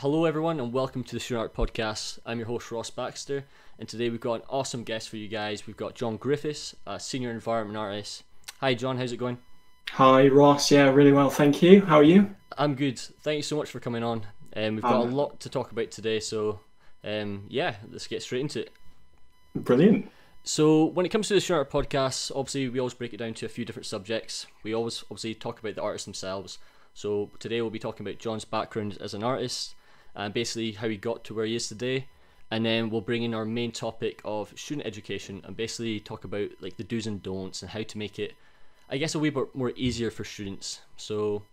Hello everyone and welcome to the Senior Art Podcast. I'm your host Ross Baxter, and today we've got an awesome guest for you guys. We've got John Griffiths, a Senior Environment Artist. Hi John, how's it going? Hi Ross, yeah, really well, thank you. How are you? I'm good. Thank you so much for coming on. We've got a lot to talk about today, so let's get straight into it. Brilliant. So when it comes to the Senior Art Podcast, obviously we always break it down to a few different subjects. We always obviously talk about the artists themselves. So today we'll be talking about John's background as an artist, and basically how he got to where he is today, and then we'll bring in our main topic of student education and basically talk about like the do's and don'ts and how to make it, I guess, a wee bit more easier for students. So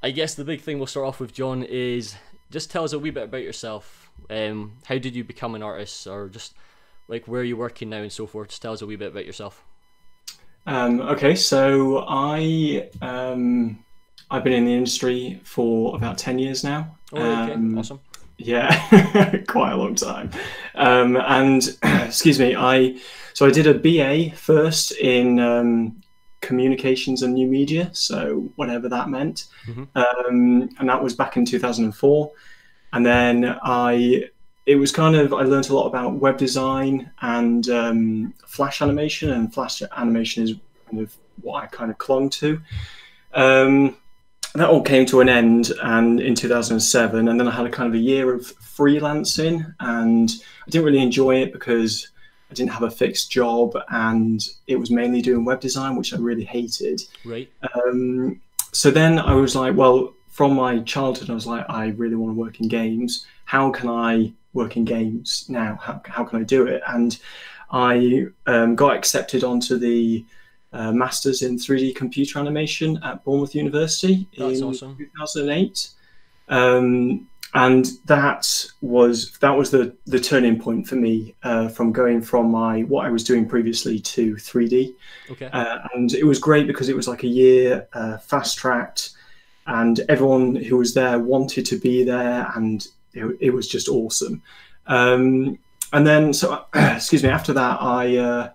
I guess the big thing we'll start off with, John, is just tell us a wee bit about yourself. How did you become an artist, or just like where are you working now and so forth? Just tell us a wee bit about yourself. Okay, so I've been in the industry for about 10 years now. Oh, okay, awesome. Yeah, quite a long time. And excuse me, I did a BA first in communications and new media, so whatever that meant. And that was back in 2004. And then I learned a lot about web design and Flash animation, and Flash animation is kind of what I kind of clung to. That all came to an end and in 2007, and then I had a kind of a year of freelancing, and I didn't really enjoy it because I didn't have a fixed job, and it was mainly doing web design, which I really hated. Right. So then I was like, well, from my childhood, I was like, I really want to work in games. How can I work in games now? How can I do it? And I got accepted onto the Masters in 3D Computer Animation at Bournemouth University in 2008. And that was the turning point for me, from going from what I was doing previously to 3D. Okay. And it was great because it was like a year fast tracked, and everyone who was there wanted to be there, and it was just awesome. And then, excuse me, after that, I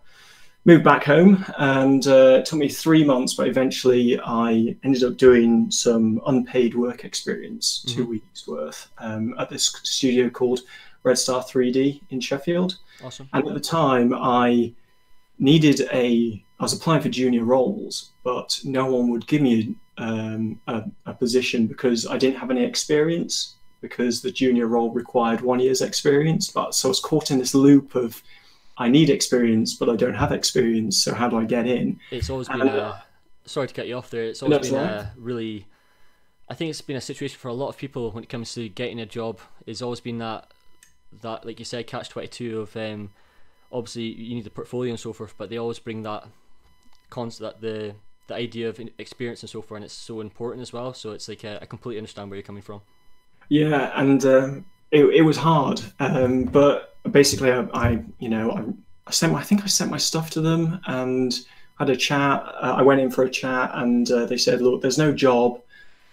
moved back home, and it took me 3 months, but eventually I ended up doing some unpaid work experience, 2 weeks worth, at this studio called Red Star 3D in Sheffield. Awesome. And at the time, I was applying for junior roles, but no one would give me a position because I didn't have any experience, because the junior role required 1 year's experience. So I was caught in this loop of, I need experience, but I don't have experience. So how do I get in? It's always been sorry to cut you off there. It's always been a really, I think it's been a situation for a lot of people when it comes to getting a job. It's always been that like you said, catch-22 of obviously you need the portfolio and so forth, but they always bring that concept, that the idea of experience and so forth, and it's so important as well. So it's like I completely understand where you're coming from. Yeah, and it was hard, but basically, I sent my stuff to them and had a chat. I went in for a chat, and they said, "Look, there's no job."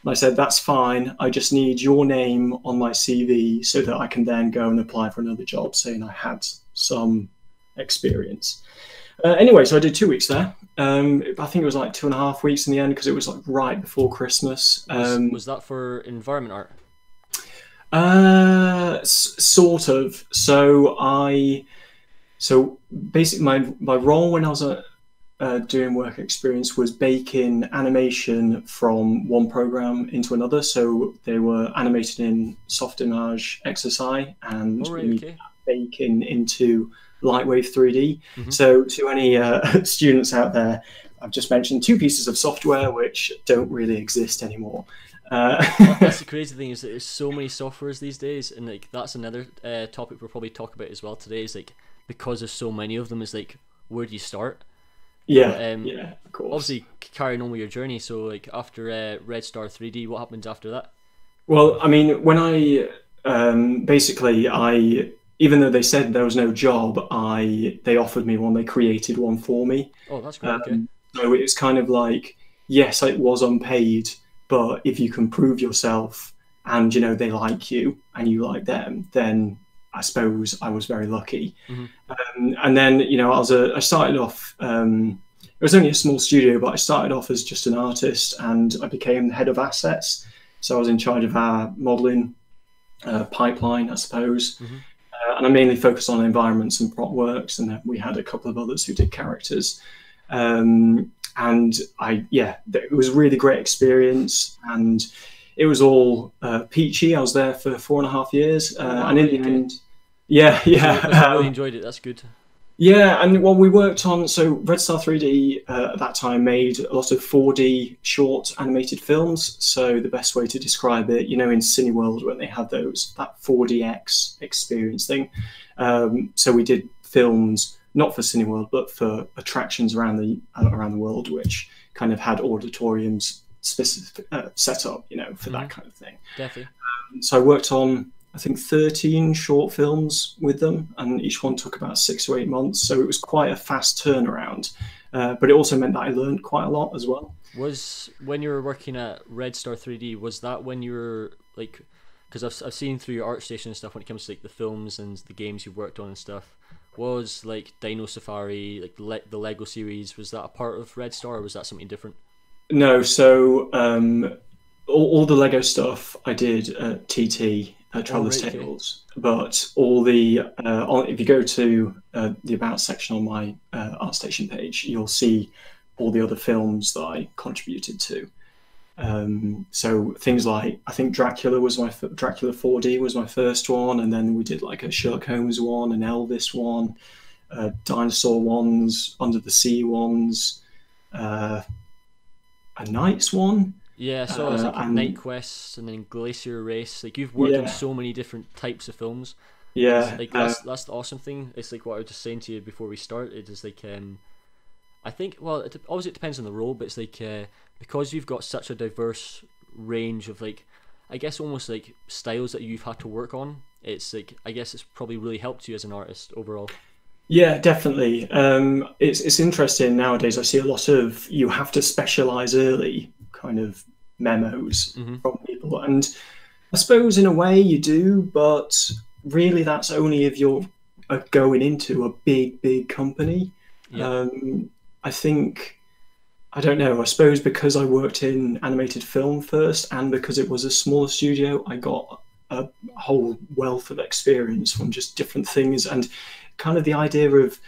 And I said, "That's fine. I just need your name on my CV so that I can then go and apply for another job, saying I had some experience." Anyway, so I did 2 weeks there. I think it was like 2.5 weeks in the end, because it was like right before Christmas. Was that for environment art? Sort of. So basically my role when I was doing work experience was baking animation from one program into another. So they were animated in Softimage XSI and baking into Lightwave 3D. So to any students out there, I've just mentioned 2 pieces of software which don't really exist anymore. That's the crazy thing, is that there's so many softwares these days, and like that's another topic we'll probably talk about as well today, is like, because there's so many of them, is like, where do you start? Yeah, of course. Obviously carrying on with your journey, so like after Red Star 3D, what happens after that? Well, I mean, when I even though they said there was no job, they offered me one. They created one for me. Oh, that's great. Okay. So it was kind of like, yes, it was unpaid, but if you can prove yourself and, they like you and you like them, then I suppose I was very lucky. And then, I started off, it was only a small studio, but I started off as just an artist, and I became the head of assets. So I was in charge of our modeling pipeline, I suppose. Hmm. And I mainly focused on environments and prop works, and then we had a couple of others who did characters. And it was a really great experience, and it was all peachy. I was there for 4.5 years, and in the end, yeah, So you really enjoyed it. That's good. yeah, and well, we worked on, so Red Star 3D at that time made a lot of 4D short animated films. So the best way to describe it, in Cineworld when they had that 4DX experience thing. So we did films not for Cineworld but for attractions around the world, which kind of had auditoriums specific set up, for that kind of thing. Definitely. So I worked on, I think, 13 short films with them, and each one took about 6 or 8 months. So it was quite a fast turnaround, but it also meant that I learned quite a lot as well. Was when you were working at Red Star 3D, was that when you were like, because I've seen through your ArtStation and stuff when it comes to like the films and the games you've worked on and stuff, was like Dino Safari, like the Lego series, was that a part of Red Star, or was that something different? No, so all the Lego stuff I did at TT, Traveller's right, okay. Tales, but all the if you go to the About section on my ArtStation page, you'll see all the other films that I contributed to. So things like, I think Dracula 4D was my first one, and then we did like a Sherlock Holmes one, an Elvis one, dinosaur ones, under the sea ones, a Knights one. Yeah, so it's like Night Quest and then Glacier Race. Like you've worked on so many different types of films. Yeah, It's like that's the awesome thing. It's like what I was just saying to you before we started. Is like I think, well, obviously it depends on the role, but it's like because you've got such a diverse range of like, I guess almost like styles that you've had to work on. It's like, I guess it's probably really helped you as an artist overall. Yeah, definitely. It's interesting nowadays. I see a lot of, you have to specialize early kind of memos from people, and I suppose in a way you do, but really that's only if you're going into a big company. Yeah. I think, I don't know, I suppose because I worked in animated film first, and because it was a smaller studio, I got a whole wealth of experience from just different things, and kind of the idea of,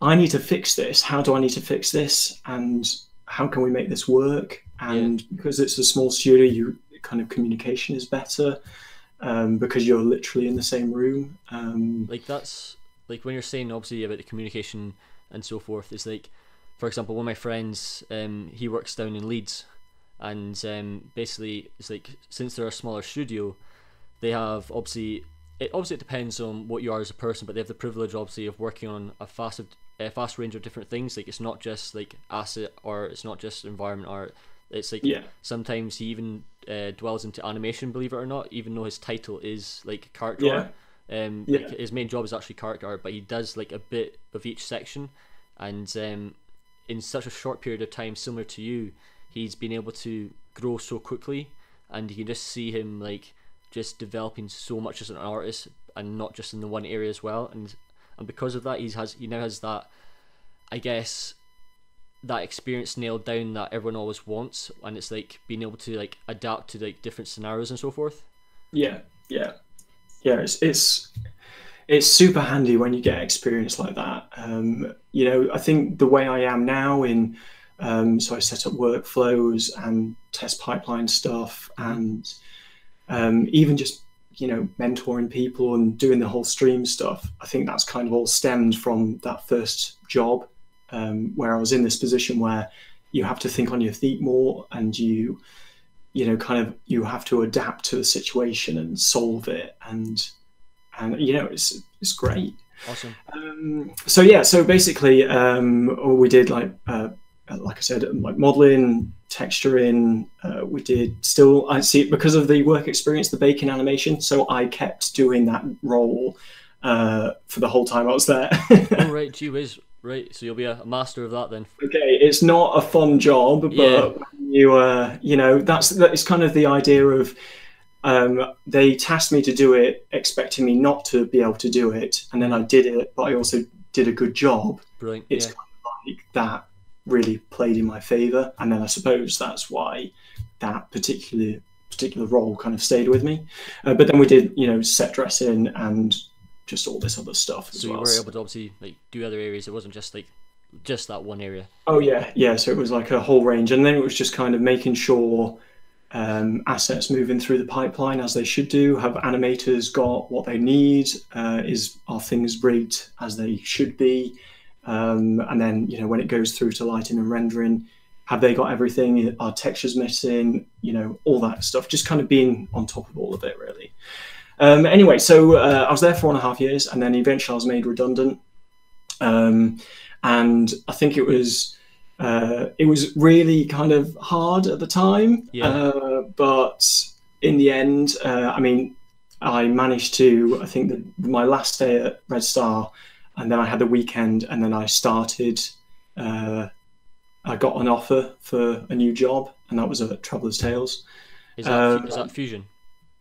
I need to fix this, how do I need to fix this, and how can we make this work? And because it's a small studio, kind of communication is better, because you're literally in the same room. Like that's like when you're saying obviously about the communication and so forth, it's like, for example, one of my friends, he works down in Leeds, and basically it's like, since they're a smaller studio, they have it depends on what you are as a person, but they have the privilege obviously of working on a vast range of different things. Like it's not just like asset art, it's not just environment art. It's like sometimes he even dwells into animation, believe it or not, even though his title is like character art. Like his main job is actually character art, but he does like a bit of each section, and in such a short period of time, similar to you, he's been able to grow so quickly, and you can just see him like just developing so much as an artist, and not just in the one area as well. And because of that, he now has that, I guess, that experience nailed down that everyone always wants, and it's like being able to like adapt to like different scenarios and so forth. It's super handy when you get experience like that. I think the way I am now so I set up workflows and test pipeline stuff, and even just mentoring people and doing the whole stream stuff. I think that's kind of all stemmed from that first job, where I was in this position where you have to think on your feet more, and you have to adapt to the situation and solve it, and it's great. Awesome. So basically, we did like I said, like modeling, texturing. We did I see, because of the work experience, the baking animation. So I kept doing that role for the whole time I was there. Oh right, gee whiz. Right, so you'll be a master of that then. Okay, it's not a fun job, but that's kind of the idea of, they tasked me to do it, expecting me not to be able to do it, and then I did it, but I also did a good job. Brilliant. It's kind of like that really played in my favour, and then I suppose that's why that particular particular role kind of stayed with me. But then we did, set dressing and just all this other stuff as well. So you were able to obviously like do other areas. It wasn't just like just that one area. Oh yeah. So it was like a whole range, and then it was just kind of making sure assets moving through the pipeline as they should do. Have animators got what they need? Are things rigged as they should be? And then when it goes through to lighting and rendering, have they got everything? Are textures missing? All that stuff. Just kind of being on top of all of it, really. Anyway, so I was there 4.5 years, and then eventually I was made redundant. And I think it was really kind of hard at the time. But in the end, I managed to, I think that my last day at Red Star, and then I had the weekend, and then I started, I got an offer for a new job, and that was at Traveller's Tales. Is that Fusion?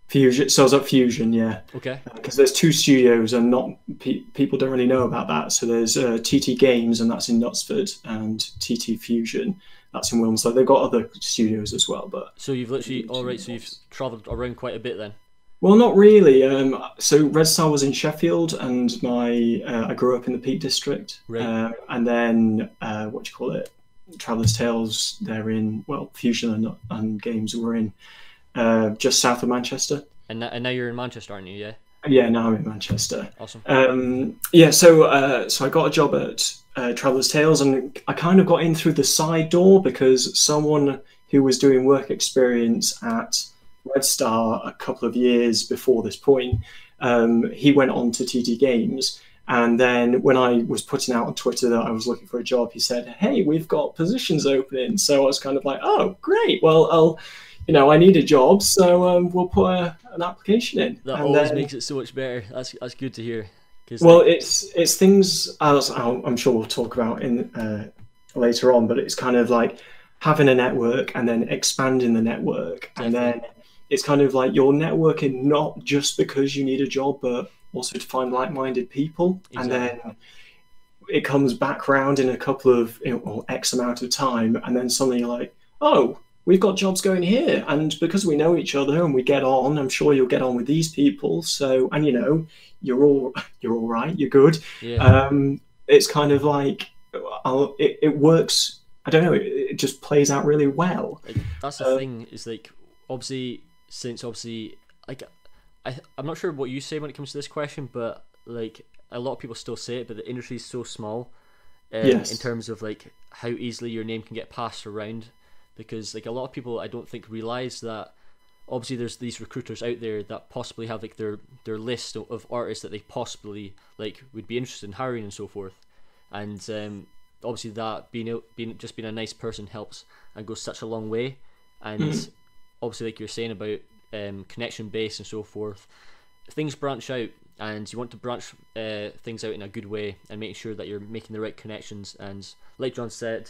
Fusion. So I was at Fusion, yeah. Okay. Because there's 2 studios, and not people don't really know about that. So there's TT Games, and that's in Knutsford, and TT Fusion, that's in Wilmslow. They've got other studios as well, but. So you've literally So you've travelled around quite a bit then. Well, not really. So Red Star was in Sheffield, and I grew up in the Peak District. Right. And then Traveller's Tales. They're in Fusion and Games were in just south of Manchester. And now you're in Manchester, aren't you? Yeah. Yeah, now I'm in Manchester. Awesome. So I got a job at Traveller's Tales, and I kind of got in through the side door because someone who was doing work experience at Red Star a couple of years before this point, he went on to TT Games, and then when I was putting out on Twitter that I was looking for a job, he said, "Hey, we've got positions opening." So I was kind of like, "Oh, great! Well, I need a job, so we'll put an application in." That always makes it so much better. That's good to hear. It's things I'm sure we'll talk about in later on, but it's kind of like having a network and then expanding the network. Definitely. And then it's kind of like you're networking not just because you need a job, but also to find like-minded people. Exactly. And then it comes back round in a couple of or X amount of time, and then suddenly you're like, oh, we've got jobs going here, and because we know each other and we get on, I'm sure you'll get on with these people. So, and you're all right, you're good. Yeah. It's kind of like it works. I don't know. It just plays out really well. That's the thing. Is like obviously, I'm not sure what you say when it comes to this question, but like a lot of people still say it, but the industry is so small. Yes. In terms of like how easily your name can get passed around. Because like a lot of people I don't think realize that obviously there's these recruiters out there that possibly have like their list of artists that they possibly like would be interested in hiring and so forth, and obviously that being a nice person helps and goes such a long way. And obviously like you're saying about connection base and so forth, things branch out, and you want to branch things out in a good way and making sure that you're making the right connections. And like John said,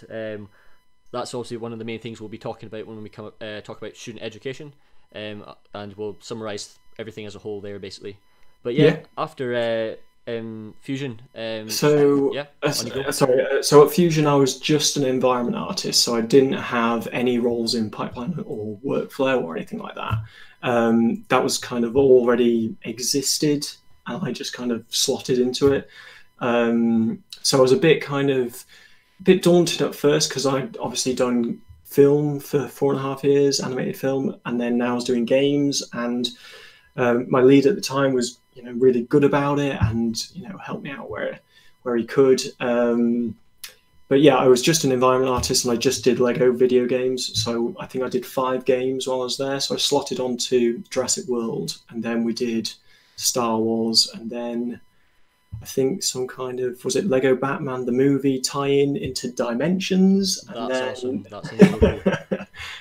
that's obviously one of the main things we'll be talking about when we talk about student education, and we'll summarise everything as a whole there, basically. But after Fusion, so at Fusion I was just an environment artist, so I didn't have any roles in pipeline or workflow or anything like that. That was kind of already existed, and I just kind of slotted into it. So I was a bit daunted at first because I'd obviously done film for 4.5 years, animated film, and then now I was doing games, and my lead at the time was really good about it and helped me out where he could. But yeah, I was just an environment artist, and I just did Lego video games. So I think I did 5 games while I was there. So I slotted onto Jurassic World, and then we did Star Wars, and then I think some kind of, was it Lego Batman the movie tie-in into Dimensions? And that's awesome. That's incredible.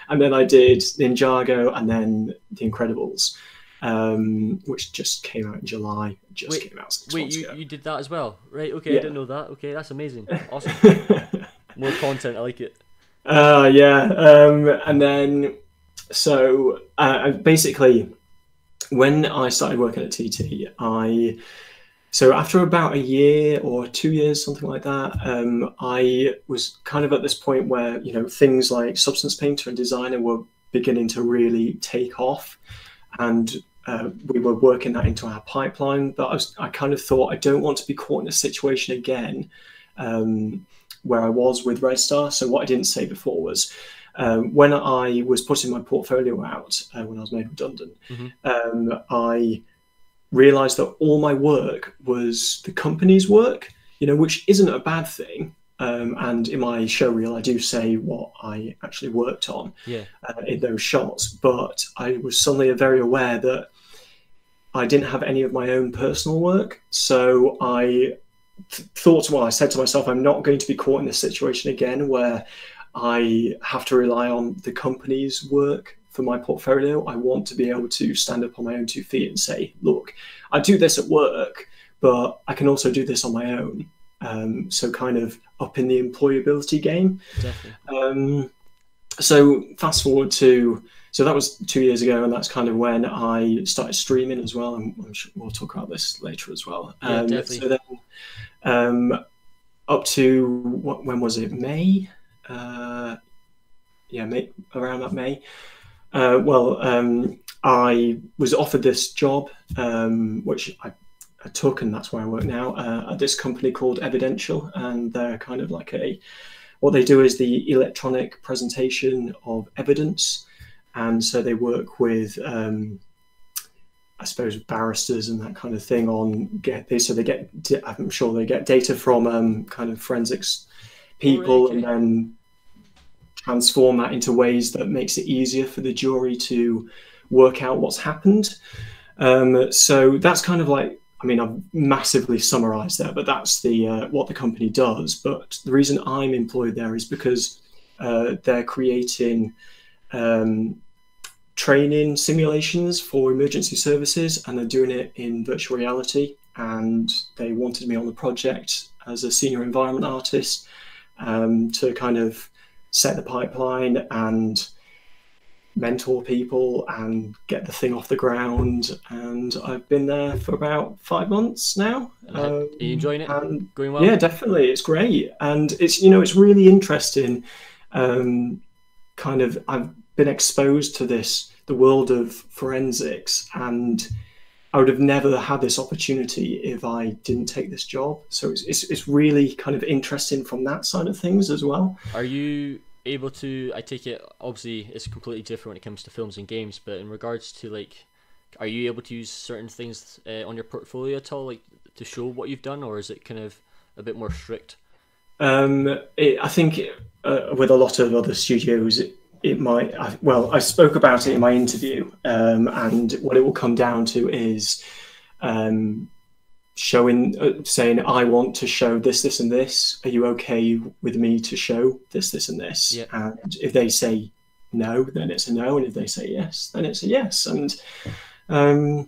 And then I did Ninjago, and then The Incredibles, which just came out in July. Came out 6 months ago. You did that as well, right? Okay, yeah. I didn't know that. Okay, that's amazing. Awesome. More content, I like it. And then so basically, when I started working at TT, so after about a year or 2 years, something like that, I was kind of at this point where things like Substance Painter and Designer were beginning to really take off, and we were working that into our pipeline. But I kind of thought, I don't want to be caught in a situation again where I was with Red Star. So what I didn't say before was, when I was putting my portfolio out, when I was made redundant, I realized that all my work was the company's work, which isn't a bad thing. And in my show reel, I do say what I actually worked on in those shots. But I was suddenly very aware that I didn't have any of my own personal work. So I I said to myself, I'm not going to be caught in this situation again where I have to rely on the company's work for my portfolio. I want to be able to stand up on my own 2 feet and say, look, I do this at work, but I can also do this on my own. So kind of up in the employability game. So fast forward so that was 2 years ago, and that's kind of when I started streaming as well. And I'm sure we'll talk about this later as well. So then up to when was it? May? May, around that May. I was offered this job, which I took, and that's where I work now, at this company called Evidential, and they're kind of like what they do is the electronic presentation of evidence, and so they work with I suppose barristers and that kind of thing I'm sure they get data from kind of forensics people, and then transform that into ways that makes it easier for the jury to work out what's happened. So that's kind of like, I've massively summarized that, but that's what the company does. But the reason I'm employed there is because they're creating training simulations for emergency services, and they're doing it in virtual reality. And they wanted me on the project as a senior environment artist to kind of set the pipeline and mentor people and get the thing off the ground. And I've been there for about 5 months now. Are you enjoying it? Going well? Yeah, definitely. It's great. And it's, it's really interesting. I've been exposed to the world of forensics, and I would have never had this opportunity if I didn't take this job. So it's really kind of interesting from that side of things as well. Are you able to, I take it, obviously it's completely different when it comes to films and games, but in regards to are you able to use certain things on your portfolio at all, to show what you've done, or is it kind of a bit more strict? I think with a lot of other studios, it might. I spoke about it in my interview, and what it will come down to is saying, I want to show this, this, and this. Are you okay with me to show this, this, and this? Yeah. And if they say no, then it's a no, and if they say yes, then it's a yes. And I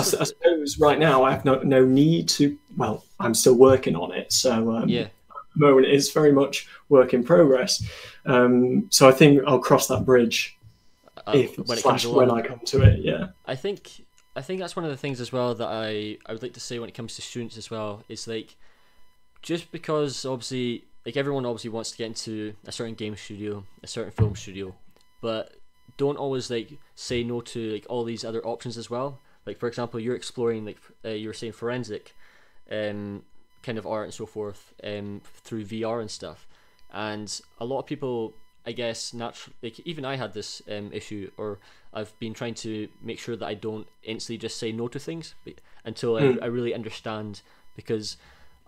suppose right now I have no need to. Well, I'm still working on it, so at the moment it's very much work in progress. So I think I'll cross that bridge when I come to it. Yeah, I think that's one of the things as well that I would like to say when it comes to students as well, is Just because obviously everyone obviously wants to get into a certain game studio, a certain film studio, but don't always say no to all these other options as well. For example, you're exploring you were saying forensic kind of art and so forth through VR and stuff, and a lot of people, I guess, naturally, even I had this issue, or I've been trying to make sure that I don't instantly just say no to things until I really understand, because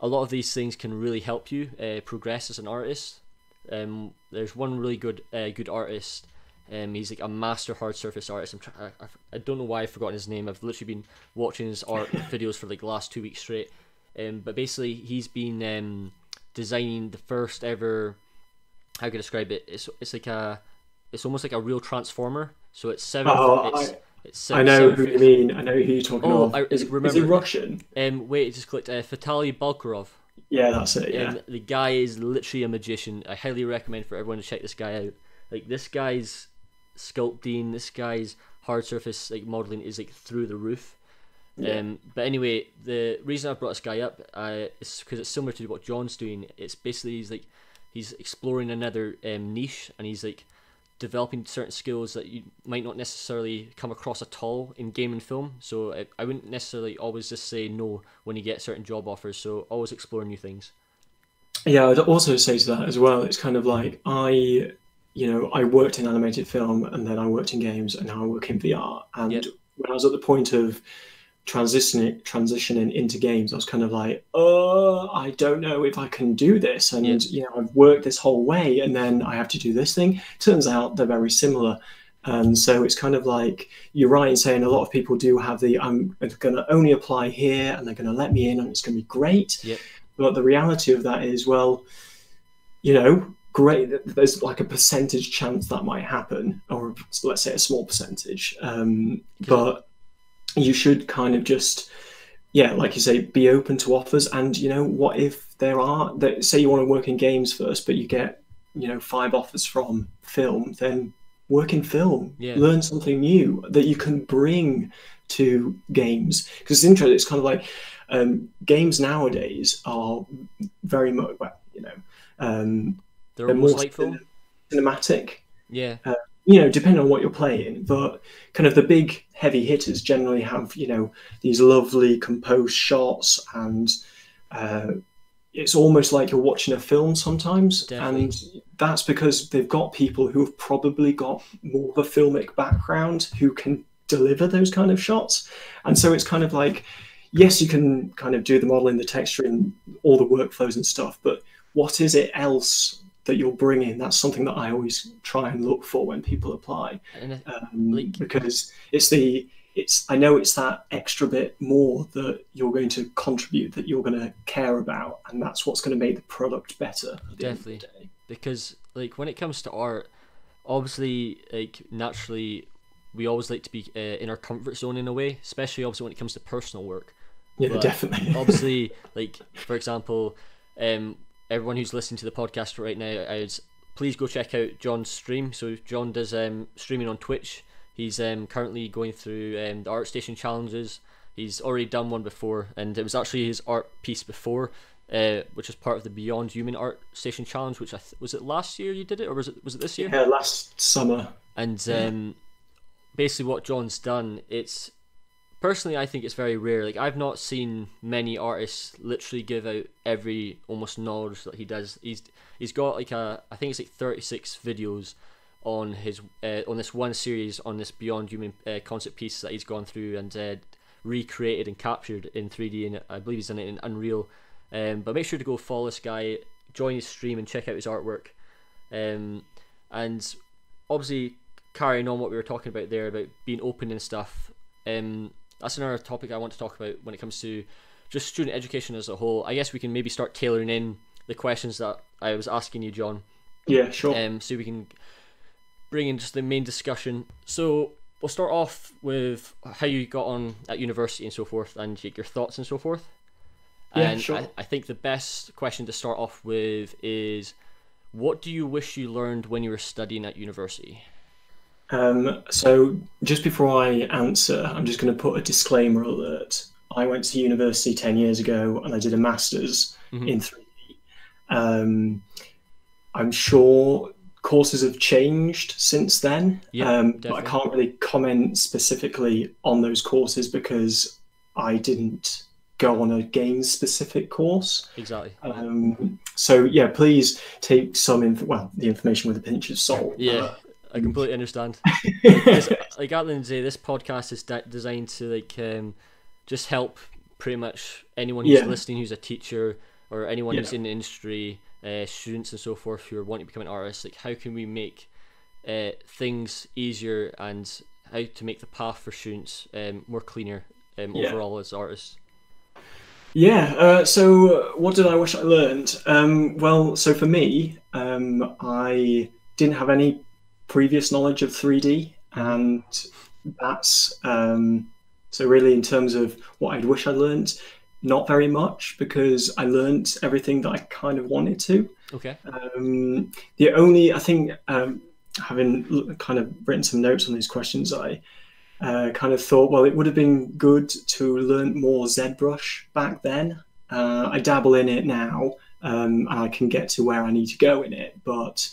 a lot of these things can really help you progress as an artist. There's one really good artist. He's a master hard surface artist. I don't know why I've forgotten his name. I've literally been watching his art videos for the last 2 weeks straight. But basically, he's been designing the first ever. How can I describe it? It's almost like a real transformer. So it's seven. I know who you mean. I know who you're talking about. Is he Russian? Wait, it just clicked. Vitaly Balkarov. Yeah, that's it. Yeah. The guy is literally a magician. I highly recommend for everyone to check this guy out. This guy's sculpting, this guy's hard surface modeling is through the roof. Yeah. But anyway, the reason I brought this guy up is because it's similar to what John's doing. It's basically he's exploring another niche, and he's developing certain skills that you might not necessarily come across at all in game and film. So I wouldn't necessarily always just say no when you get certain job offers. So always explore new things. Yeah, I'd also say to that as well, it's kind of like I worked in animated film and then I worked in games and now I work in VR. And Yep. when I was at the point of transitioning into games, I was kind of like, oh, I don't know if I can do this. And, I've worked this whole way and then I have to do this thing. Turns out they're very similar. And so it's kind of like, you're right in saying a lot of people do have I'm going to only apply here and they're going to let me in and it's going to be great. Yep. But the reality of that is, well, great, there's like a percentage chance that might happen, or let's say a small percentage. But you should kind of just, like you say, be open to offers. And, what if say you want to work in games first, but you get, 5 offers from film, then work in film, learn something new that you can bring to games. Because it's interesting, it's kind of like games nowadays are very much, they're almost like film, cinematic. Yeah. Depending on what you're playing, but kind of the big heavy hitters generally have, these lovely composed shots, and it's almost like you're watching a film sometimes. Definitely. And that's because they've got people who have probably got more of a filmic background who can deliver those kind of shots. And so it's kind of like, yes, you can kind of do the modeling, the texturing, all the workflows and stuff, but what is it else that you're bringing? That's something that I always try and look for when people apply, because I know it's that extra bit more that you're going to contribute, that you're going to care about, and that's what's going to make the product better. Definitely, because when it comes to art, obviously, naturally, we always like to be in our comfort zone in a way, especially obviously when it comes to personal work. Yeah, but definitely. Obviously, for example, everyone who's listening to the podcast right now, please go check out John's stream. So John does streaming on Twitch. He's currently going through the ArtStation challenges. He's already done one before, and it was actually his art piece before, which is part of the Beyond Human ArtStation challenge. Which was it last year you did it, or was it this year? Yeah, last summer. And basically, what John's done, personally, I think it's very rare. I've not seen many artists literally give out every almost knowledge that he does. He's got I think it's 36 videos on his on this one series on this Beyond Human concept piece that he's gone through and recreated and captured in 3D, and I believe he's done it in Unreal. But make sure to go follow this guy, join his stream, and check out his artwork. And obviously, carrying on what we were talking about there about being open and stuff. That's another topic I want to talk about when it comes to just student education as a whole. I guess we can maybe start tailoring in the questions that I was asking you, John. Yeah, sure. So we can bring in just the main discussion. So we'll start off with how you got on at university and so forth, and your thoughts and so forth. And sure. I think the best question to start off with is, what do you wish you learned when you were studying at university? So just before I answer, I'm just going to put a disclaimer alert. I went to university 10 years ago and I did a master's in 3D. I'm sure courses have changed since then, but I can't really comment specifically on those courses because I didn't go on a game-specific course. Exactly. So yeah, please take the information with a pinch of salt. Yeah. I completely understand. At the end of the day, this podcast is designed to just help pretty much anyone who's listening, who's a teacher, or anyone who's in the industry, students and so forth who are wanting to become an artist. How can we make things easier, and how to make the path for students more cleaner overall as artists? Yeah. So what did I wish I learned? Well, so for me, I didn't have any previous knowledge of 3D, and that's so really in terms of what I'd wish I learned, not very much, because I learned everything that I kind of wanted to. Okay. The only, I think, having kind of written some notes on these questions, I kind of thought, well, it would have been good to learn more ZBrush back then. I dabble in it now, and I can get to where I need to go in it, but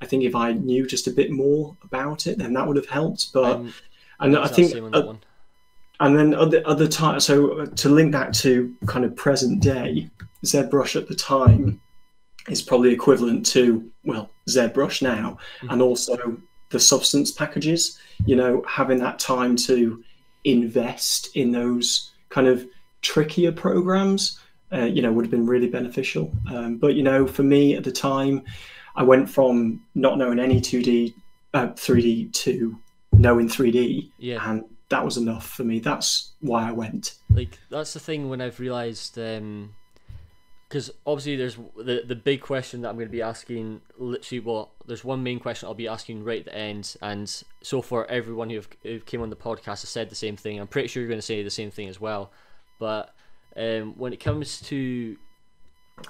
I I think if I knew just a bit more about it, then that would have helped. But I'm I think, same on that one. and then other time. So to link back to kind of present day, ZBrush at the time is probably equivalent to, well, ZBrush now, and also the Substance packages. You know, having that time to invest in those kind of trickier programs, you know, would have been really beneficial. But you know, for me at the time, I went from not knowing any 3D to knowing 3D, and that was enough for me. That's why I went. Like, that's the thing when I've realised, because obviously there's the big question that I'm going to be asking, literally, well, there's one main question I'll be asking right at the end, and so far everyone who came on the podcast has said the same thing. I'm pretty sure you're going to say the same thing as well. But when it comes to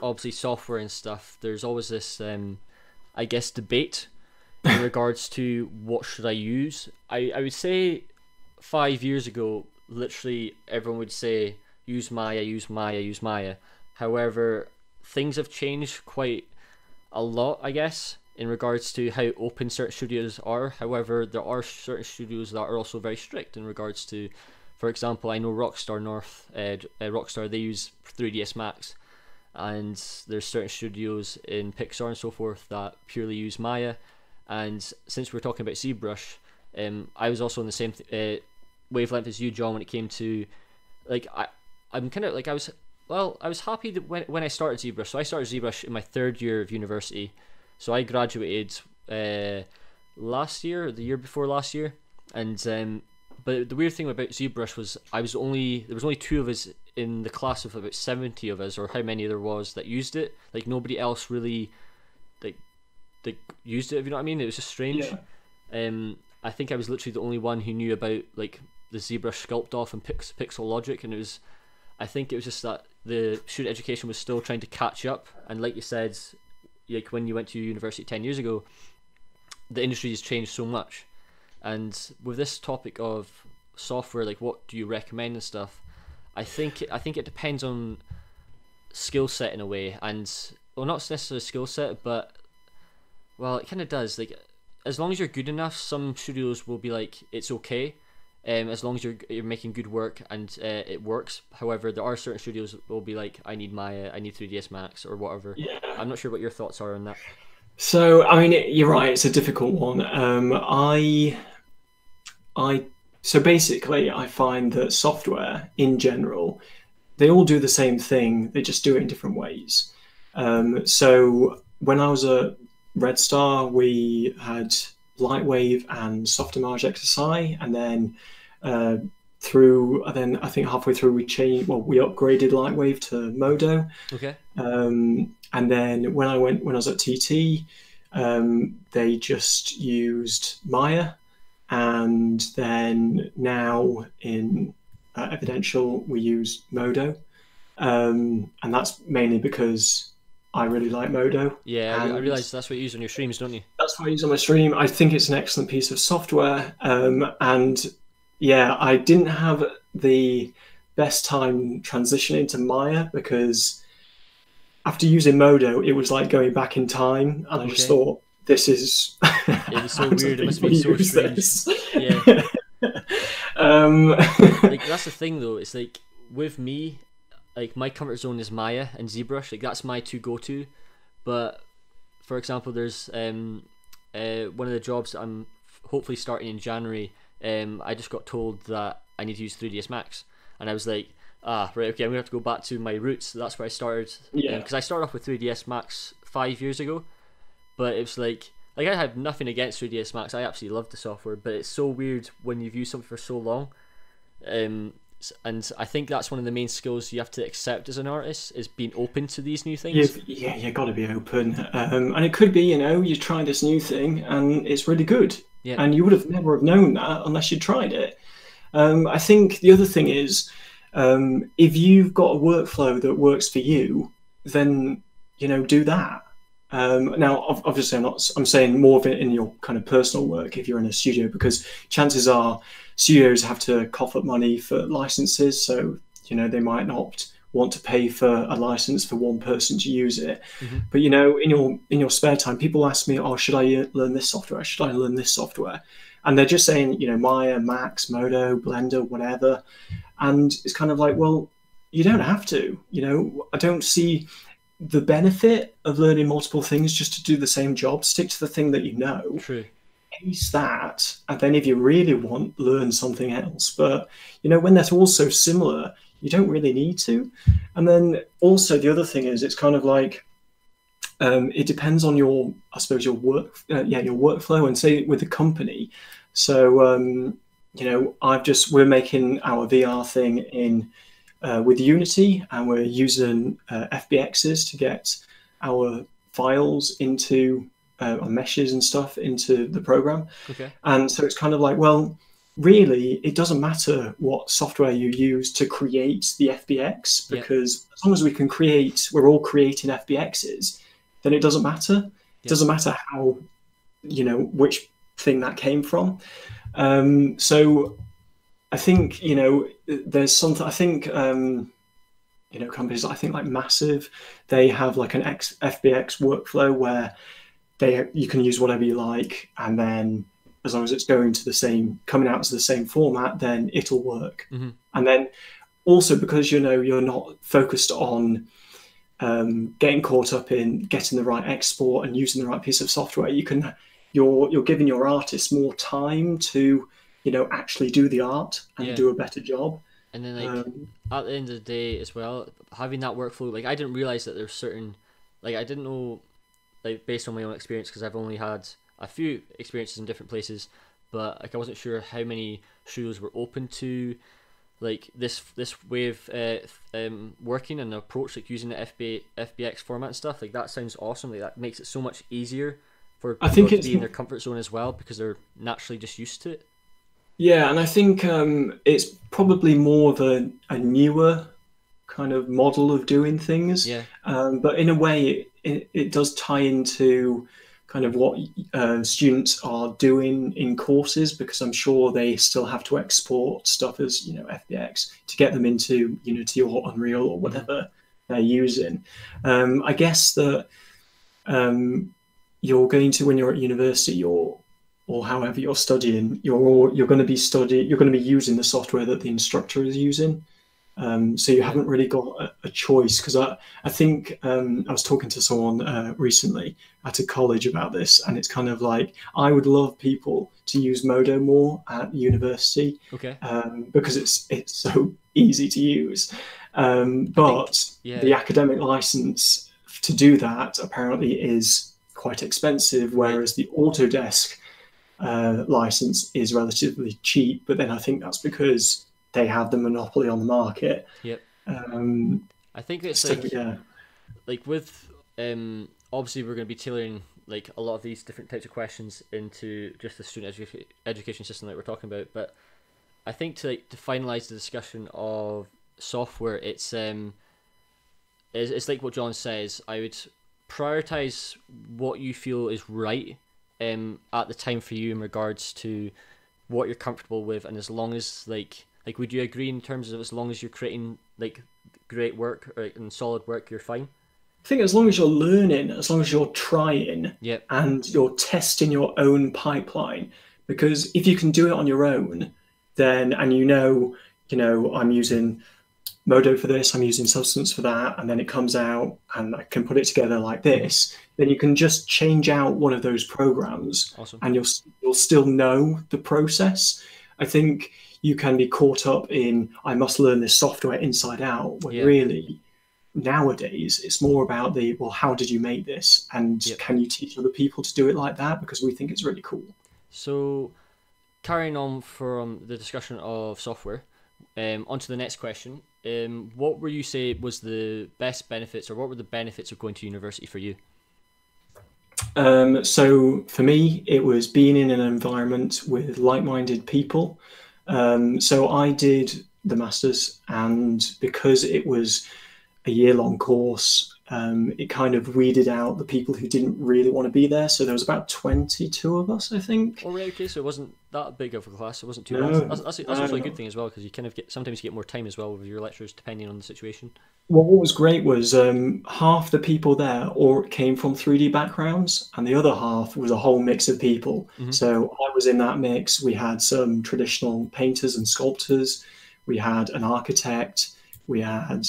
obviously software and stuff, there's always this, I guess, debate in regards to what should I use. I would say 5 years ago, literally everyone would say use Maya, use Maya, use Maya. However, things have changed quite a lot, I guess, in regards to how open certain studios are. However, there are certain studios that are also very strict in regards to, for example, I know Rockstar, they use 3ds Max, and there's certain studios in Pixar and so forth that purely use Maya. And since we're talking about ZBrush, I was also on the same wavelength as you, John, when it came to, like, I'm kind of like, I was happy that when I started ZBrush. So I started ZBrush in my 3rd year of university. So I graduated last year, or the year before last year. And but the weird thing about ZBrush was there was only 2 of us in the class of about 70 of us, or how many there was, that used it. Like, nobody else really like used it, if you know what I mean. It was just strange. I think I was literally the only one who knew about like the ZBrush sculpt off and pixel logic, and I think it was just that the student education was still trying to catch up. And like you said, like when you went to university 10 years ago, the industry has changed so much. And with this topic of software, like what do you recommend and stuff, I think it depends on skill set in a way. And, well, not necessarily skill set, but, well, it kind of does. Like, as long as you're good enough, some studios will be like, it's okay, as long as you're making good work and it works. However, there are certain studios that will be like, I need Maya, I need 3ds Max, or whatever. I'm not sure what your thoughts are on that. So, I mean, you're right, it's a difficult one. So basically, I find that software in general, they all do the same thing, they just do it in different ways. So when I was at Red Star, we had Lightwave and Softimage XSI, and then I think halfway through we upgraded Lightwave to Modo. Okay. And then when I was at TT, they just used Maya, and then now in Evidential we use Modo, and that's mainly because I really like Modo. Yeah, I realise that's what you use on your streams, don't you? That's what I use on my stream. I think it's an excellent piece of software, and yeah, I didn't have the best time transitioning to Maya, because after using Modo, it was like going back in time, and I just thought, this is... It was so weird, it must be so strange. Yeah. Like, that's the thing, though, it's like, with me, like, my comfort zone is Maya and ZBrush, like, that's my 2 go-to. But, for example, there's one of the jobs that I'm hopefully starting in January, I just got told that I need to use 3ds Max, and I was like, right, okay, I'm gonna have to go back to my roots. That's where I started. Yeah. Because I started off with 3ds Max 5 years ago, but it was like I have nothing against 3ds Max. I absolutely love the software, but it's so weird when you've used something for so long. And I think that's one of the main skills you have to accept as an artist, is being open to these new things. Yeah, you got to be open. And it could be, you try this new thing and it's really good. Yeah. And you would have never have known that unless you tried it. I think the other thing is, if you've got a workflow that works for you, then, do that. Now, obviously, I'm saying more of it in your kind of personal work if you're in a studio, because chances are studios have to cough up money for licenses, so they might not want to pay for a license for one person to use it. Mm-hmm. But you know, in your spare time, people ask me, "Oh, should I learn this software? Should I learn this software?" And they're just saying, you know, Maya, Max, Modo, Blender, whatever. And it's kind of like, well, you don't have to. You know, I don't see the benefit of learning multiple things just to do the same job. Stick to the thing that you know. True. Ace that, and then if you really want, learn something else. But you know, when they're all so similar, you don't really need to. And then also the other thing is, it's kind of like it depends on your, I suppose, your your workflow, and say with the company. So you know, we're making our VR thing in with Unity, and we're using FBXs to get our files into meshes and stuff into the program. Okay. And so it's kind of like, well, really, it doesn't matter what software you use to create the FBX, because as long as we're all creating FBXs, then it doesn't matter. It doesn't matter how, you know, which thing that came from. So I think, you know, there's something, I think, you know, companies, I think like Massive, they have like an FBX workflow where you can use whatever you like, and then as long as it's coming out as the same format, then it'll work. Mm-hmm. And then also, because, you know, you're not focused on getting caught up in getting the right export and using the right piece of software, you're giving your artists more time to, you know, actually do the art and do a better job. And then, like, at the end of the day as well, having that workflow, like, I didn't realize that there's certain, like, I didn't know, like, based on my own experience, because I've only had a few experiences in different places, but like I wasn't sure how many studios were open to like this way of working and the approach, like using the FBX format and stuff. Like, that sounds awesome. Like, that makes it so much easier for people to be in their comfort zone as well, because they're naturally just used to it. Yeah, and I think it's probably more of a newer kind of model of doing things. Yeah. But in a way, it does tie into kind of what students are doing in courses, because I'm sure they still have to export stuff as, you know, FBX to get them into Unity or Unreal or whatever they're using. I guess that you're going to, when you're at university or however you're studying, you're going to be using the software that the instructor is using. So you haven't really got a choice, because I think I was talking to someone recently at a college about this, and it's kind of like, I would love people to use Modo more at university, because it's so easy to use. But the academic license to do that apparently is quite expensive, whereas the Autodesk license is relatively cheap. But then I think that's because they have the monopoly on the market. Yep. I think it's like with obviously we're going to be tailoring like a lot of these different types of questions into just the student education system that we're talking about. But I think to finalize the discussion of software, it's like what John says. I would prioritize what you feel is right at the time for you in regards to what you're comfortable with, and as long as like would you agree in terms of, as long as you're creating like great work and solid work, you're fine? I think as long as you're learning, as long as you're trying, and you're testing your own pipeline, because if you can do it on your own, then, and you know, I'm using Modo for this, I'm using Substance for that, and then it comes out and I can put it together like this, then you can just change out one of those programs. Awesome. And you'll still know the process. I think you can be caught up in, I must learn this software inside out, when really nowadays it's more about how did you make this, and can you teach other people to do it like that, because we think it's really cool. So carrying on from the discussion of software, onto the next question. What would you say was the best benefits, or what were the benefits of going to university for you? So for me, it was being in an environment with like-minded people. So I did the masters, and because it was a year-long course. It kind of weeded out the people who didn't really want to be there. So there was about 22 of us, I think. Oh, right, okay, so it wasn't that big of a class. It wasn't too No, bad. That's also a good thing as well, because you kind of sometimes you get more time as well with your lectures, depending on the situation. Well, what was great was half the people there or came from 3D backgrounds, and the other half was a whole mix of people. Mm-hmm. So I was in that mix. We had some traditional painters and sculptors. We had an architect. We had